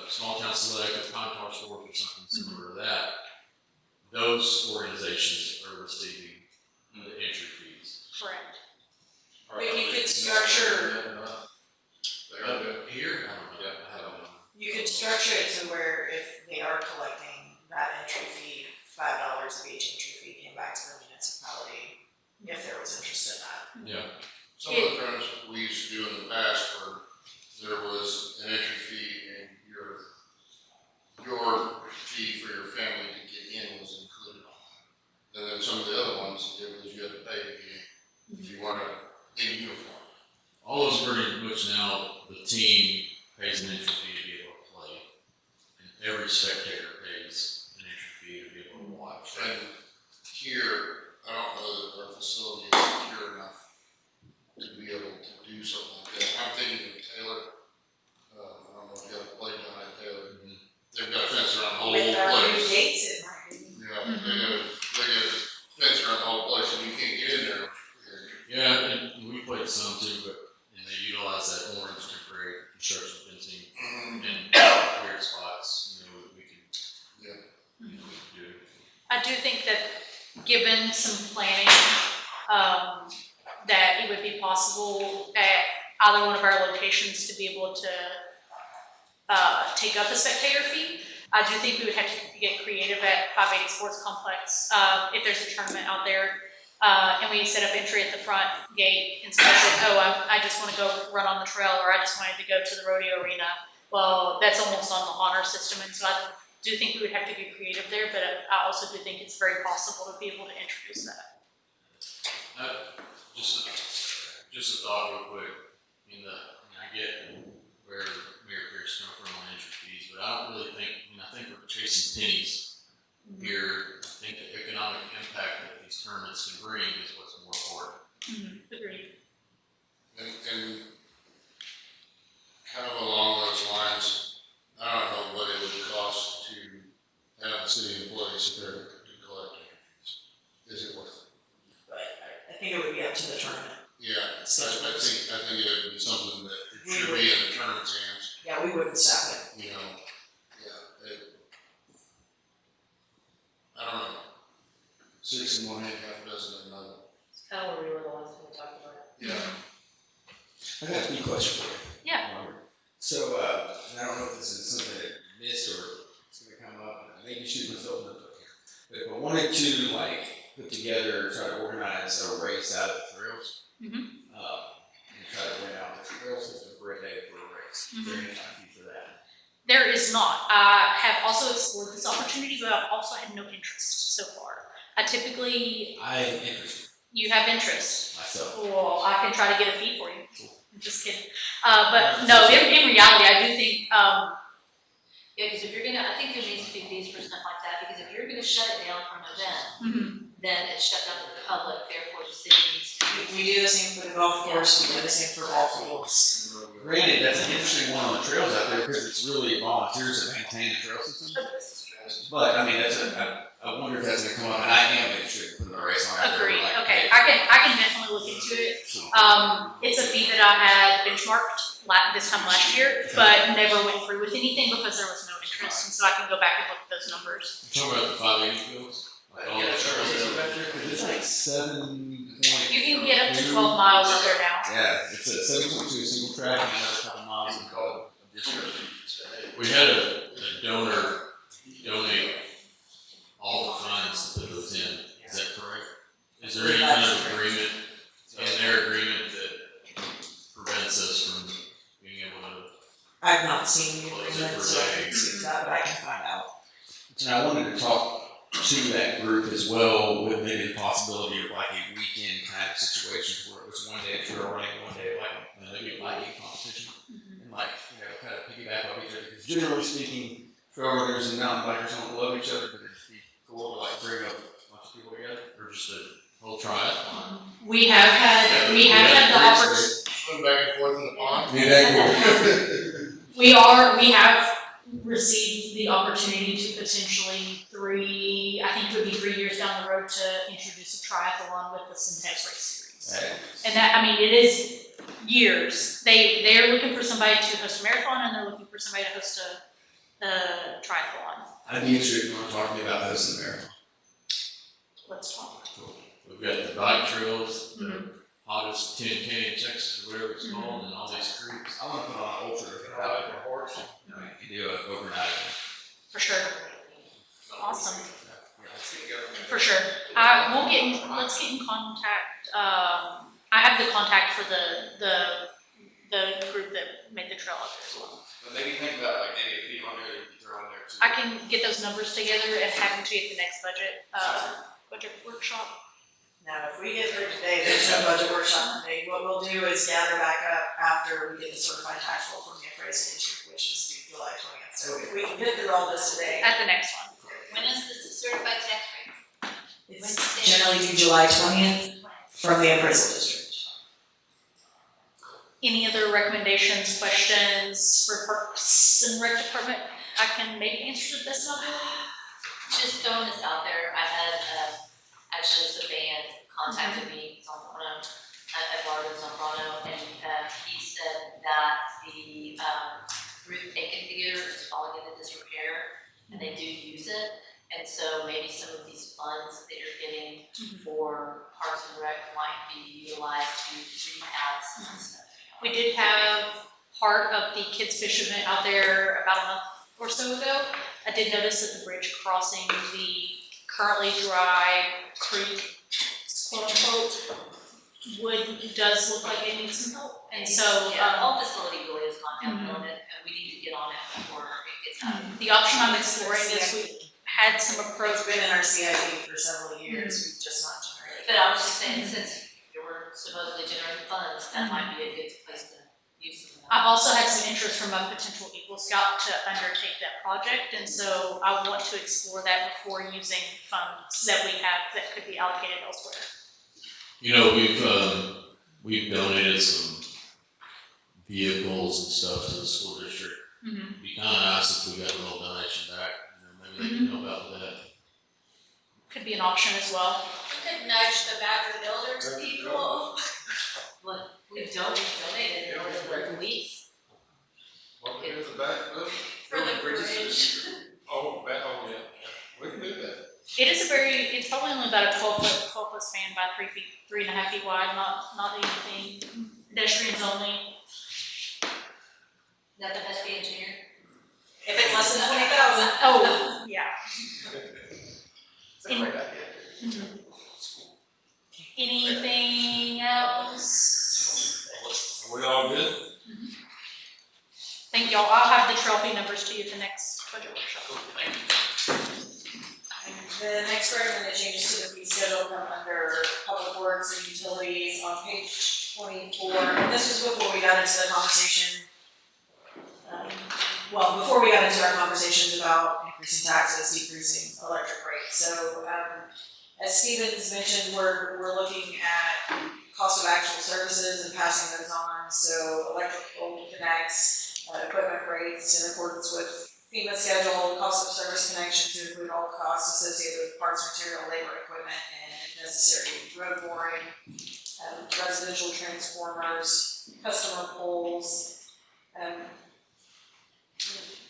small town select or contour sports or something similar to that, those organizations are receiving the entry fees. correct. But you could structure, Here, I don't know. you could structure it to where if they are collecting that entry fee, $5 of each entry fee came back to the municipality, if there was interest in that. Yeah. Some of the tournaments we used to do in the past where there was an entry fee and your fee for your family to get in was included on that. And then some of the other ones, it was you had to pay to get in if you want a uniform. All those pretty much now, the team pays an entry fee to be able to play. And every spectator pays an entry fee to be able to watch. And here, I don't know that our facility is secure enough to be able to do something like that. I'm thinking of Taylor, I don't know if you have a play down at Taylor. They've got a fence around the whole With our new place. gates, it might be. Yeah, they got a fence around the whole place and you can't get in there. Yeah, and we played some too, but and they utilize that orange temporary construction fencing Mhm. in weird spots. You know, we can do. I do think that given some planning, that it would be possible at either one of our locations to be able to take up a spectator fee. I do think we would have to get creative at 580 Sports Complex, if there's a tournament out there, and we set up entry at the front gate, and somebody said, oh, I just wanna go run on the trail, or I just wanted to go to the rodeo arena. Well, that's almost on the honor system, and so I do think we would have to get creative there, but I also do think it's very possible to be able to introduce that. Just a thought real quick. I get where Mayor Pierce come from on entry fees, but I don't really think, I think we're chasing pennies here. I think the economic impact that these tournaments can bring is what's more important. Agreed. And kind of along those lines, I don't know what it would cost to have the city employees there to collect entry fees. Is it worth it? But I think it would be up to the tournament. Yeah, I think it would be something that it should be in the tournament's hands, Yeah, we wouldn't stop it. you know, I don't know. 6 in one hand, half a dozen in another. It's kind of where we were the ones who talked about it. Yeah. I got a few questions for you. Yeah. So, and I don't know if this is something that you missed or it's gonna come up, and I may be shooting myself in the foot here. But if I wanted to like put together, try to organize a race out of the trails, and try to rent out the trail system for a day for a race, is there any kind of fee for that? There is not. I have also explored this opportunity, but I've also had no interest so far. I typically, I am interested you have interest. myself. Well, I can try to get a fee for you. I'm just kidding. But no, in reality, I do think, Yeah, because if you're gonna, I think there needs to be fees for stuff like that, because if you're gonna shut it down for an event, then it's shut down to the public, therefore the city needs to. We do the same for the golf course, we do the same for golf courses. Granted, that's an interesting one on the trails out there because it's really volunteers that maintain the trail system. But I mean, I wonder if that's gonna come up, and I am interested in putting a race on out there. Agreed, like, okay, I can definitely look into it. It's a fee that I had benchmarked this time last year, but never went through with anything because there was no interest, and so I can go back and look at those numbers. Talking about the 580 fields? Like all the trail systems? Because it's like 7 point. You can get up to 12 miles up there now. Yeah, it's a 7.2 single track and another couple miles in called a district. We had a donor donate all the funds to put those in. Is that correct? Is there any kind of agreement in their agreement that prevents us from being able to? I've not seen the Well, is it agreement, for so I a- can see that, but I can find out. And I wanted to talk to that group as well, with maybe the possibility of like a weekend kind of situation where it was one day of trail running, one day like maybe a biking competition, and like kind of piggyback off each other. Because generally speaking, trail runners and mountain bikers don't love each other, but it'd be cool to like bring a bunch of people together, or just a whole triathlon. We have had the opportunity. Swim back and forth in the pond. We have received the opportunity to potentially I think it would be 3 years down the road to introduce a triathlon with the Syntex race series. And that, I mean, it is years. They're looking for somebody to host a marathon, and they're looking for somebody to host a triathlon. I'd be interested if you want to talk to me about hosting the marathon. Let's talk. We've got the bike trails, the hottest tin can in Texas, or whatever it's called, and all these creeks. I want to put on an ultra Riding a horse. You do an overnight event. For sure. Awesome. Let's get together. For sure. Let's get in contact. I have the contact for the group that made the trail out there as well. But maybe think about like maybe a fee on there that you throw in there too. I can get those numbers together and have them to you at the next budget workshop. Now, if we get through today, there's no budget workshop Monday. What we'll do is gather back up after we get the certified tax roll from the appraisal district, which is due July 20th. So if we can get through all this today, At the next one. When is the certified tax rate? it's generally due July 20th from the appraisal district. Any other recommendations, questions for Parks and Rec Department? I can maybe answer to the best of my ability. Just throwing this out there, I had, actually the band contacted me, it's on Zambrano, Eduardo Zambrano, and, he said that the, Ruth Aiken Theater is falling into disrepair, and they do use it, and so maybe some of these funds that you're getting for Parks and Rec might be utilized to rehab some stuff. We did have part of the kids fish event out there about a month or so ago. I did notice that the bridge crossing the currently dry creek, quote unquote, does look like it needs some help. And so, Yeah, the whole facility really has gone downhill, and we need to get on it before it gets out. the option I'm exploring is we had some approach. It's been in our CIP for several years, we've just not generated. But I was just saying, since you were supposedly generating funds, that might be a good place to use some of that. I've also had some interest from a potential Eagle Scout to undertake that project, and so I want to explore that before using funds that we have that could be allocated elsewhere. We've donated some vehicles and stuff to the school district. It'd be kind of nice if we got a little donation back. Maybe they can help out with that. Could be an option as well. We could nudge the Badger Builders people. Look, we've donated in order to police. What we do is a back, For the bridge. Oh, yeah, we can do that. It's probably only about a 12 foot span by 3 feet, 3.5 feet wide, not anything, pedestrians only. Nothing has to be engineered. If it's less than 20,000. Oh, yeah. It's a great idea. Anything else? Are we all good? Thank y'all. I'll have the trail fee numbers to you at the next budget workshop. The next recommended changes to the fee schedule come under Public Works and Utilities on page 24. And this was before we got into the conversation. Before we got into our conversations about increasing taxes, decreasing electric rates. So, as Stevens mentioned, we're looking at cost of actual services and passing those on. So, electrical connects, equipment rates in accordance with FEMA schedule, cost of service connection to include all costs associated with parts, material, labor, equipment, and if necessary, road boring, residential transformers, customer poles.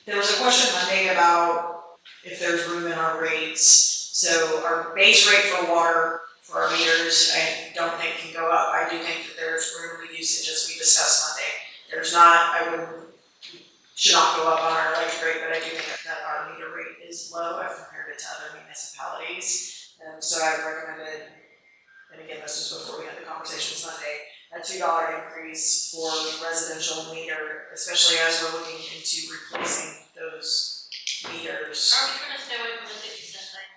There was a question Monday about if there's room in our rates. So our base rate for water for our meters, I don't think can go up. I do think that there's room for usage as we discussed Monday. There's not, should not go up on our electric rate, but I do think that our meter rate is low as compared to other municipalities. So I recommended, and again, this was before we had the conversations Monday, a $2 increase for residential meter, especially as we're looking into replacing those meters. Are we trying to stay away from the 50-cent thing?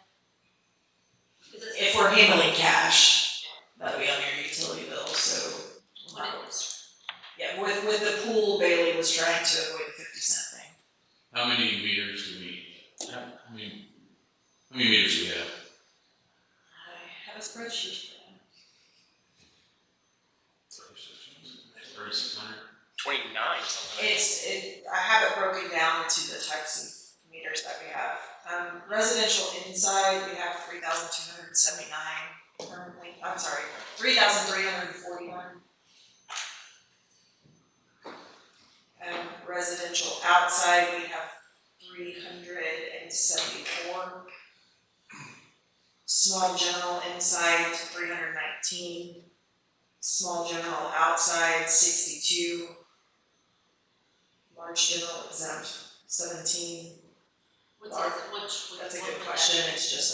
we're handling cash, that'll be on your utility bill, so. we'll not- Yeah, with the pool, Bailey was trying to avoid the 50-cent thing. How many meters do we, how many meters do we have? I have a spreadsheet for that. 3,600? 29 something. I have it broken down to the types of meters that we have. Residential inside, we have 3,279 currently, I'm sorry, 3,341. Residential outside, we have 374. Small general inside, 319. Small general outside, 62. Large general exempt, 17. What's that, which? That's a good question, it's just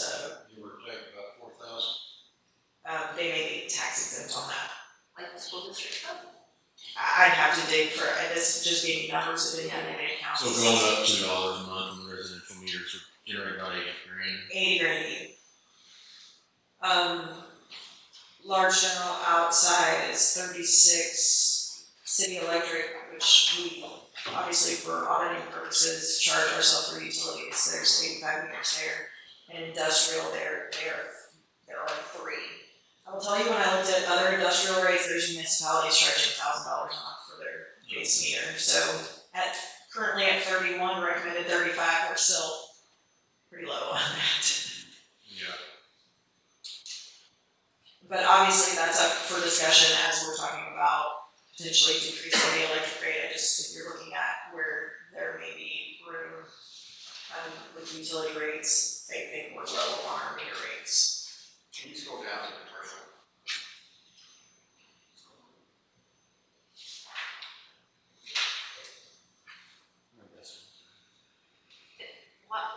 You were taking about 4,000. they may be tax exempt on that. Like the school district stuff? I'd have to dig for, this just gave me numbers, it didn't give me any accounts. So going up $2 a month on the residential meters would generate about 80 grand. 80 grand. Large general outside is 36. City electric, which we obviously for auditing purposes charge ourselves for utilities, there's 85 meters there. And industrial, there are 3. I will tell you, when I looked at other industrial rates, there's municipalities charging $1,000 a month for their base meter. So currently at 31, recommended 35, we're still pretty low on that. Yeah. But obviously that's up for discussion as we're talking about potentially decreasing the electric rate. If you're looking at where there may be room with utility rates, they think we're low on our meter rates. Can you scroll down to commercial?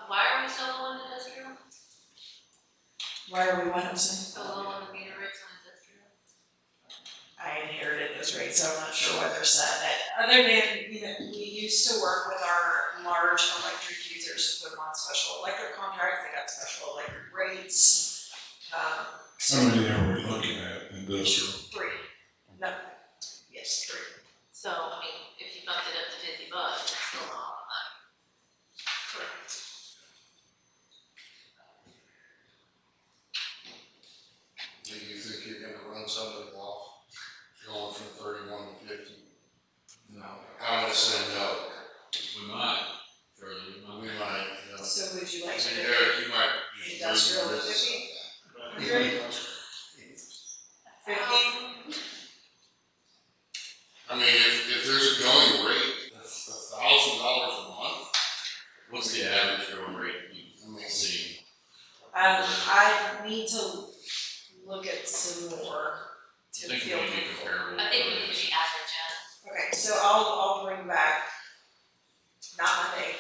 Why are we so low on industrial? Why are we, what I'm saying? So low on the meter rates on industrial? I inherited those rates, so I'm not sure why they're set at. Other than, we used to work with our large electric users to put them on special electric contracts, they got special electric rates. How many are we looking at industrial? 3. No, yes, 3. So, I mean, if you bumped it up to $50, it's still not a lot of money. Correct. Do you think you're gonna run somebody off, going from 31 to 50? No. I'm gonna say no. We might, Charlie, We might, So would you like I to mean, do Eric, you might just. industrial lose at this. 50? 50? I mean, if there's a going rate of $1,000 a month, What's the average going rate I mean, you've seen? I need to look at some more I to think we feel need to be comfortable. comparable. I think we need to be average, yeah. Okay, so I'll bring back, not Monday,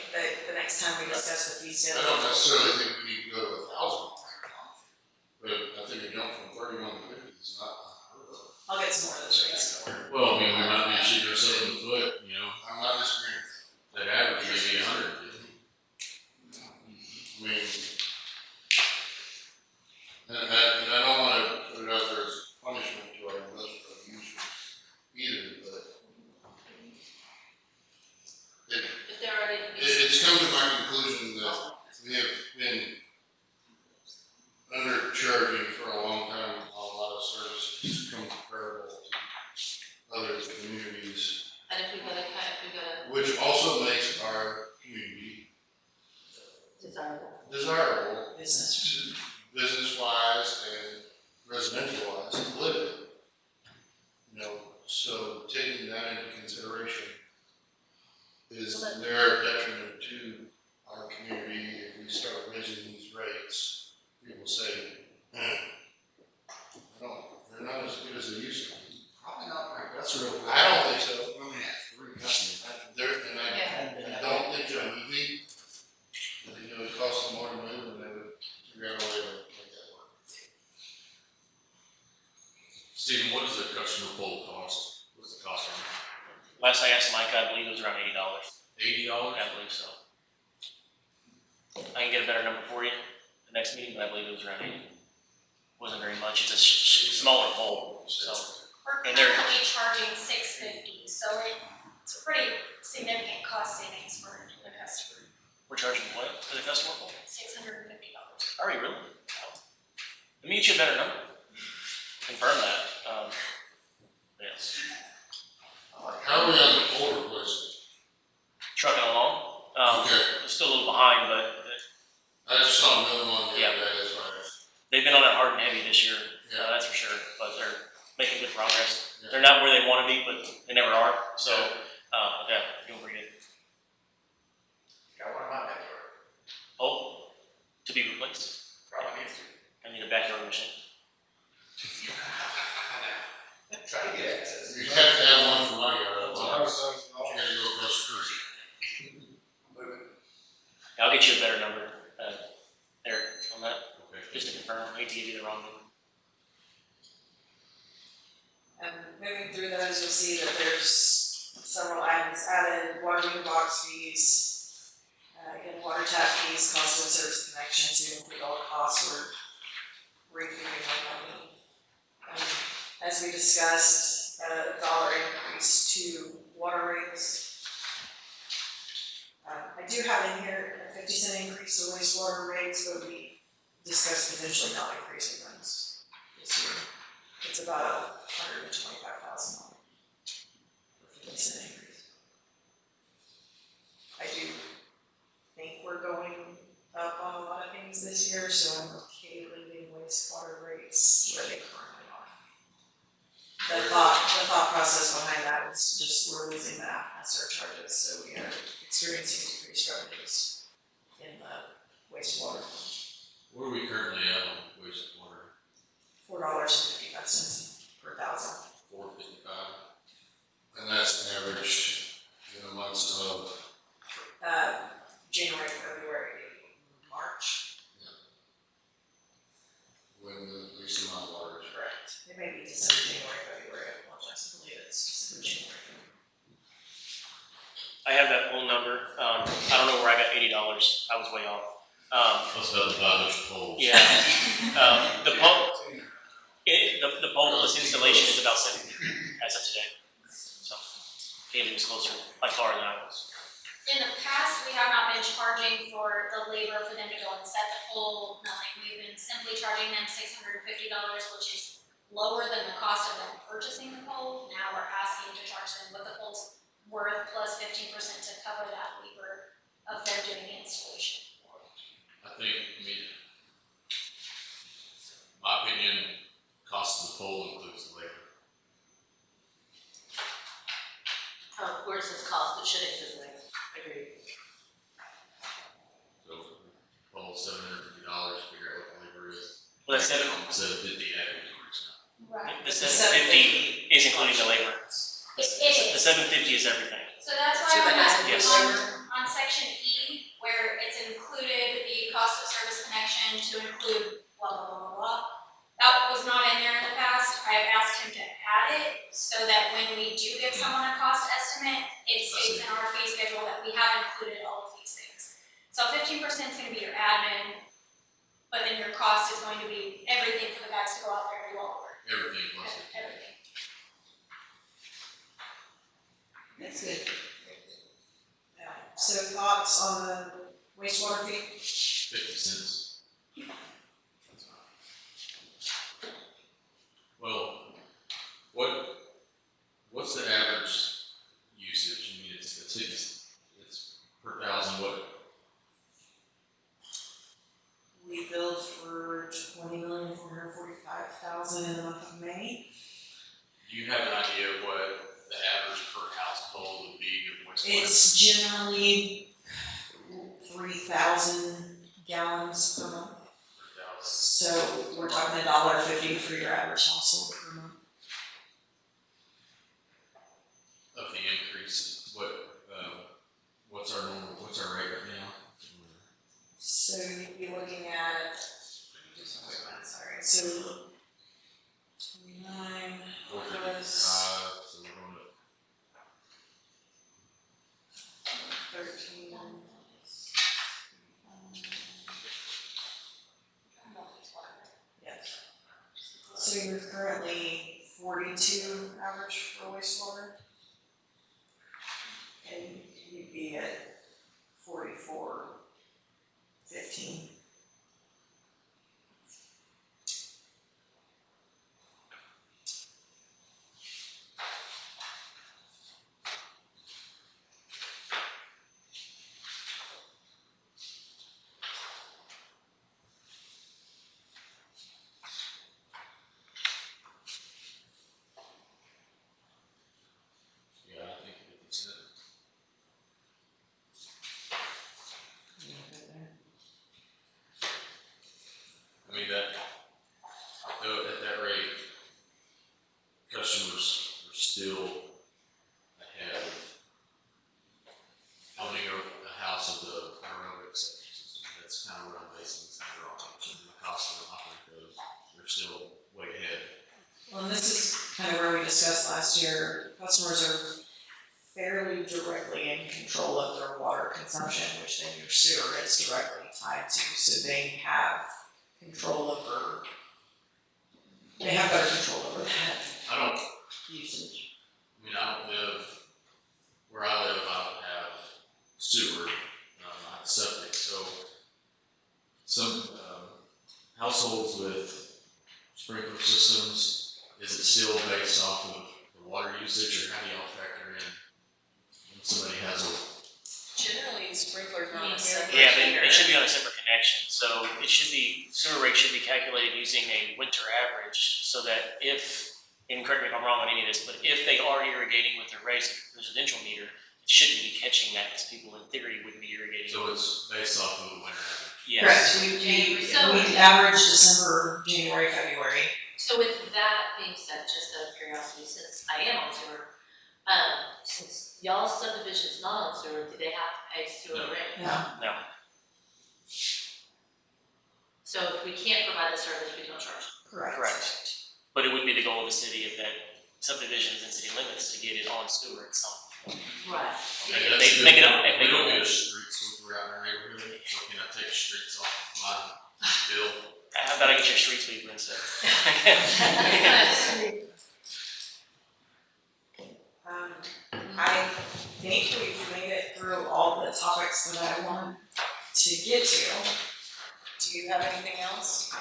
the next time we discuss the fee I schedule. don't necessarily think we need to go to 1,000 a month, but I think a jump from 31 to 50 is not unheard of. I'll get some more of those rates. Well, I mean, we might be shooting ourselves in the foot, you know, I'm not disagreeing. that average may be 150. I mean, and I don't wanna put it out there as punishment to our industrial users either, but If they're already. it's come to my conclusion that we have been undercharging for a long time on a lot of services comparable to other communities, And if we gotta, which also makes our community desirable Business. business-wise and residential-wise to live in. You know, so taking that into consideration is there a detriment to our community if we start raising these rates? People say, no, they're not as good as they used to be. Probably not right, that's real. I don't think so. We only have 3 customers. I don't think they're moving. I think it would cost them more to move and they would figure out a way to make that work. Stephen, what does a customer poll cost? What's the cost on it? Last I asked Mike, I believe it was around $80. $80? I believe so. I can get a better number for you the next meeting, but I believe it was around 80. wasn't very much, it's a smaller pole, so. We're And they're- currently charging $650, so it's a pretty significant cost savings for the customer, We're charging what for the customer pole? $650. Are we really? Let me get you a better number. Confirm that, yes. How are we on the pole replacement? Trucking along, Okay, we're still a little behind, but I just saw another one the Yeah. other day, that's why. they've been on it hard and heavy this year, Yeah. that's for sure, but they're making good progress. Yeah. They're not where they wanna be, but they never are, so, yeah, doing pretty good. Got one in my backyard. Oh, to be replaced, Probably needs to. I need a backyard machine. Try to get access. You have to have one for my yard, Well, otherwise our son's you gotta go across the creek. moving. I'll get you a better number, Eric, on that, Okay. just to confirm, I hate to give you the wrong number. And moving through those, you'll see that there's several items added, water main box fees, again, water tap fees, cost of service connection to include all costs we're recouping on money. As we discussed, a $1 increase to water rates. I do have in here a 50-cent increase to wastewater rates, but we discussed potentially not increasing those this year. It's about $125,000 for 50-cent increase. I do think we're going up on a lot of things this year, so I'm okay leaving wastewater rates where they currently are. The thought process behind that was just we're losing the AFMA surcharges, so we are experiencing decreased revenues in the wastewater. What are we currently at on wastewater? $4.55 per thousand. $4.55. And that's an average in the months of, January, February, March. when the least amount of water is. Correct. It may be December, January, February, I apologize, I believe it's December, January, February. I have that whole number, I don't know where I got $80, I was way off. That's about the bunch of poles. Yeah, the pole, the pole, this installation is about 70 as of today. So, Haley was closer by far than I was. In the past, we have not been charging for the labor for them to go and set the pole, nothing. We've been simply charging them $650, which is lower than the cost of them purchasing the pole. Now we're asking to charge them what the pole's worth plus 15% to cover that labor of them doing the installation. I mean, my opinion, cost of the pole includes the labor. Where it says cost, it should include labor. Agreed. So, pole $750, figure out what the labor is. Well, that's $750 average works now. Right. The 750 is including the labor. It The is. 750 is everything. So that's So why that has Yes. on section E, where it's included the cost of service connection to include blah, blah, blah, blah, blah. That was not in there in the past. I have asked him to add it so that when we do give someone a cost estimate, it states in our fee schedule that we have included all of these things. So 15% is gonna be your admin, but then your cost is going to be everything for the guys to go out there and do all the work. Everything plus it. Everything. That's good. So thoughts on the wastewater fee? 50 cents. Well, what's the average usage? I mean, it's per thousand, what? We billed for $20,445,000 in the month of May. Do you have an idea of what the average per household would be of wastewater? It's generally 3,000 gallons per month. Per thousand? So we're talking $1.50 for your average household per month. Of the increase, what's our rate right now? So you'd be looking at, just a quick one, sorry, so 29 plus 455, so we're going to 13. Yes. So you're currently 42 average for wastewater? And you'd be at 44.15. Yeah, I think 50 cents. I mean, that, though, at that rate, customers are still ahead of owning a house with a aerobic septic system. That's kind of what I'm basing this number on. So the cost of operate those, they're still way ahead. Well, and this is kind of where we discussed last year, customers are fairly directly in control of their water consumption, which then your sewer is directly tied to, so they have control over, they have better control over that I don't, usage. I mean, I don't live, where I live, I don't have sewer, I have septic, so some, households with sprinkler systems, is it still based off of the water usage, or how do y'all factor in when somebody has a, Generally, sprinklers are on a separate Yeah, they meter. should be on a separate connection, so it should be, sewer rate should be calculated using a winter average, so that if, and correct me if I'm wrong on any of this, but if they are irrigating with their residential meter, it shouldn't be catching that, because people in theory wouldn't be irrigating. so it's based off of the winter average? Yes. Correct, we average December, January, February. So with that being said, just out of curiosity, since I am on sewer, since y'all's subdivision is not on sewer, do they have to pay sewer No. rate? No, So if we can't provide the service, we don't charge. correct. But it would be the goal of the city if that subdivision is in city limits to get it on sewer at some point. Right. Hey, They that's make it good. up, they We make it don't up. get a street sweeper out in our neighborhood, so can I take streets off of my bill? How about I get your street sweeper instead? I think we've made it through all the topics that I wanted to get to. Do you have anything else?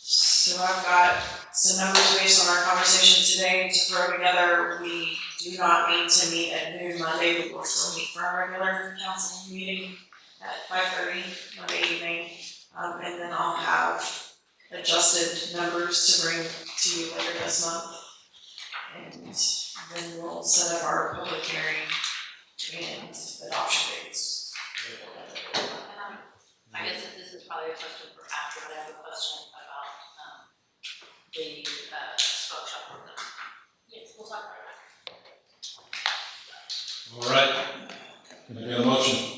So I've got some numbers based on our conversation today to throw together. We do not need to meet at noon Monday, but we'll still meet for our regular council meeting at 5:30 Monday evening. And then I'll have adjusted numbers to bring to you later this month. And then we'll set up our public hearing and adoption dates. I guess if this is probably a question for after, but I have a question about, the, smoke shop program. Yes, we'll talk about that. All right, can I get a motion?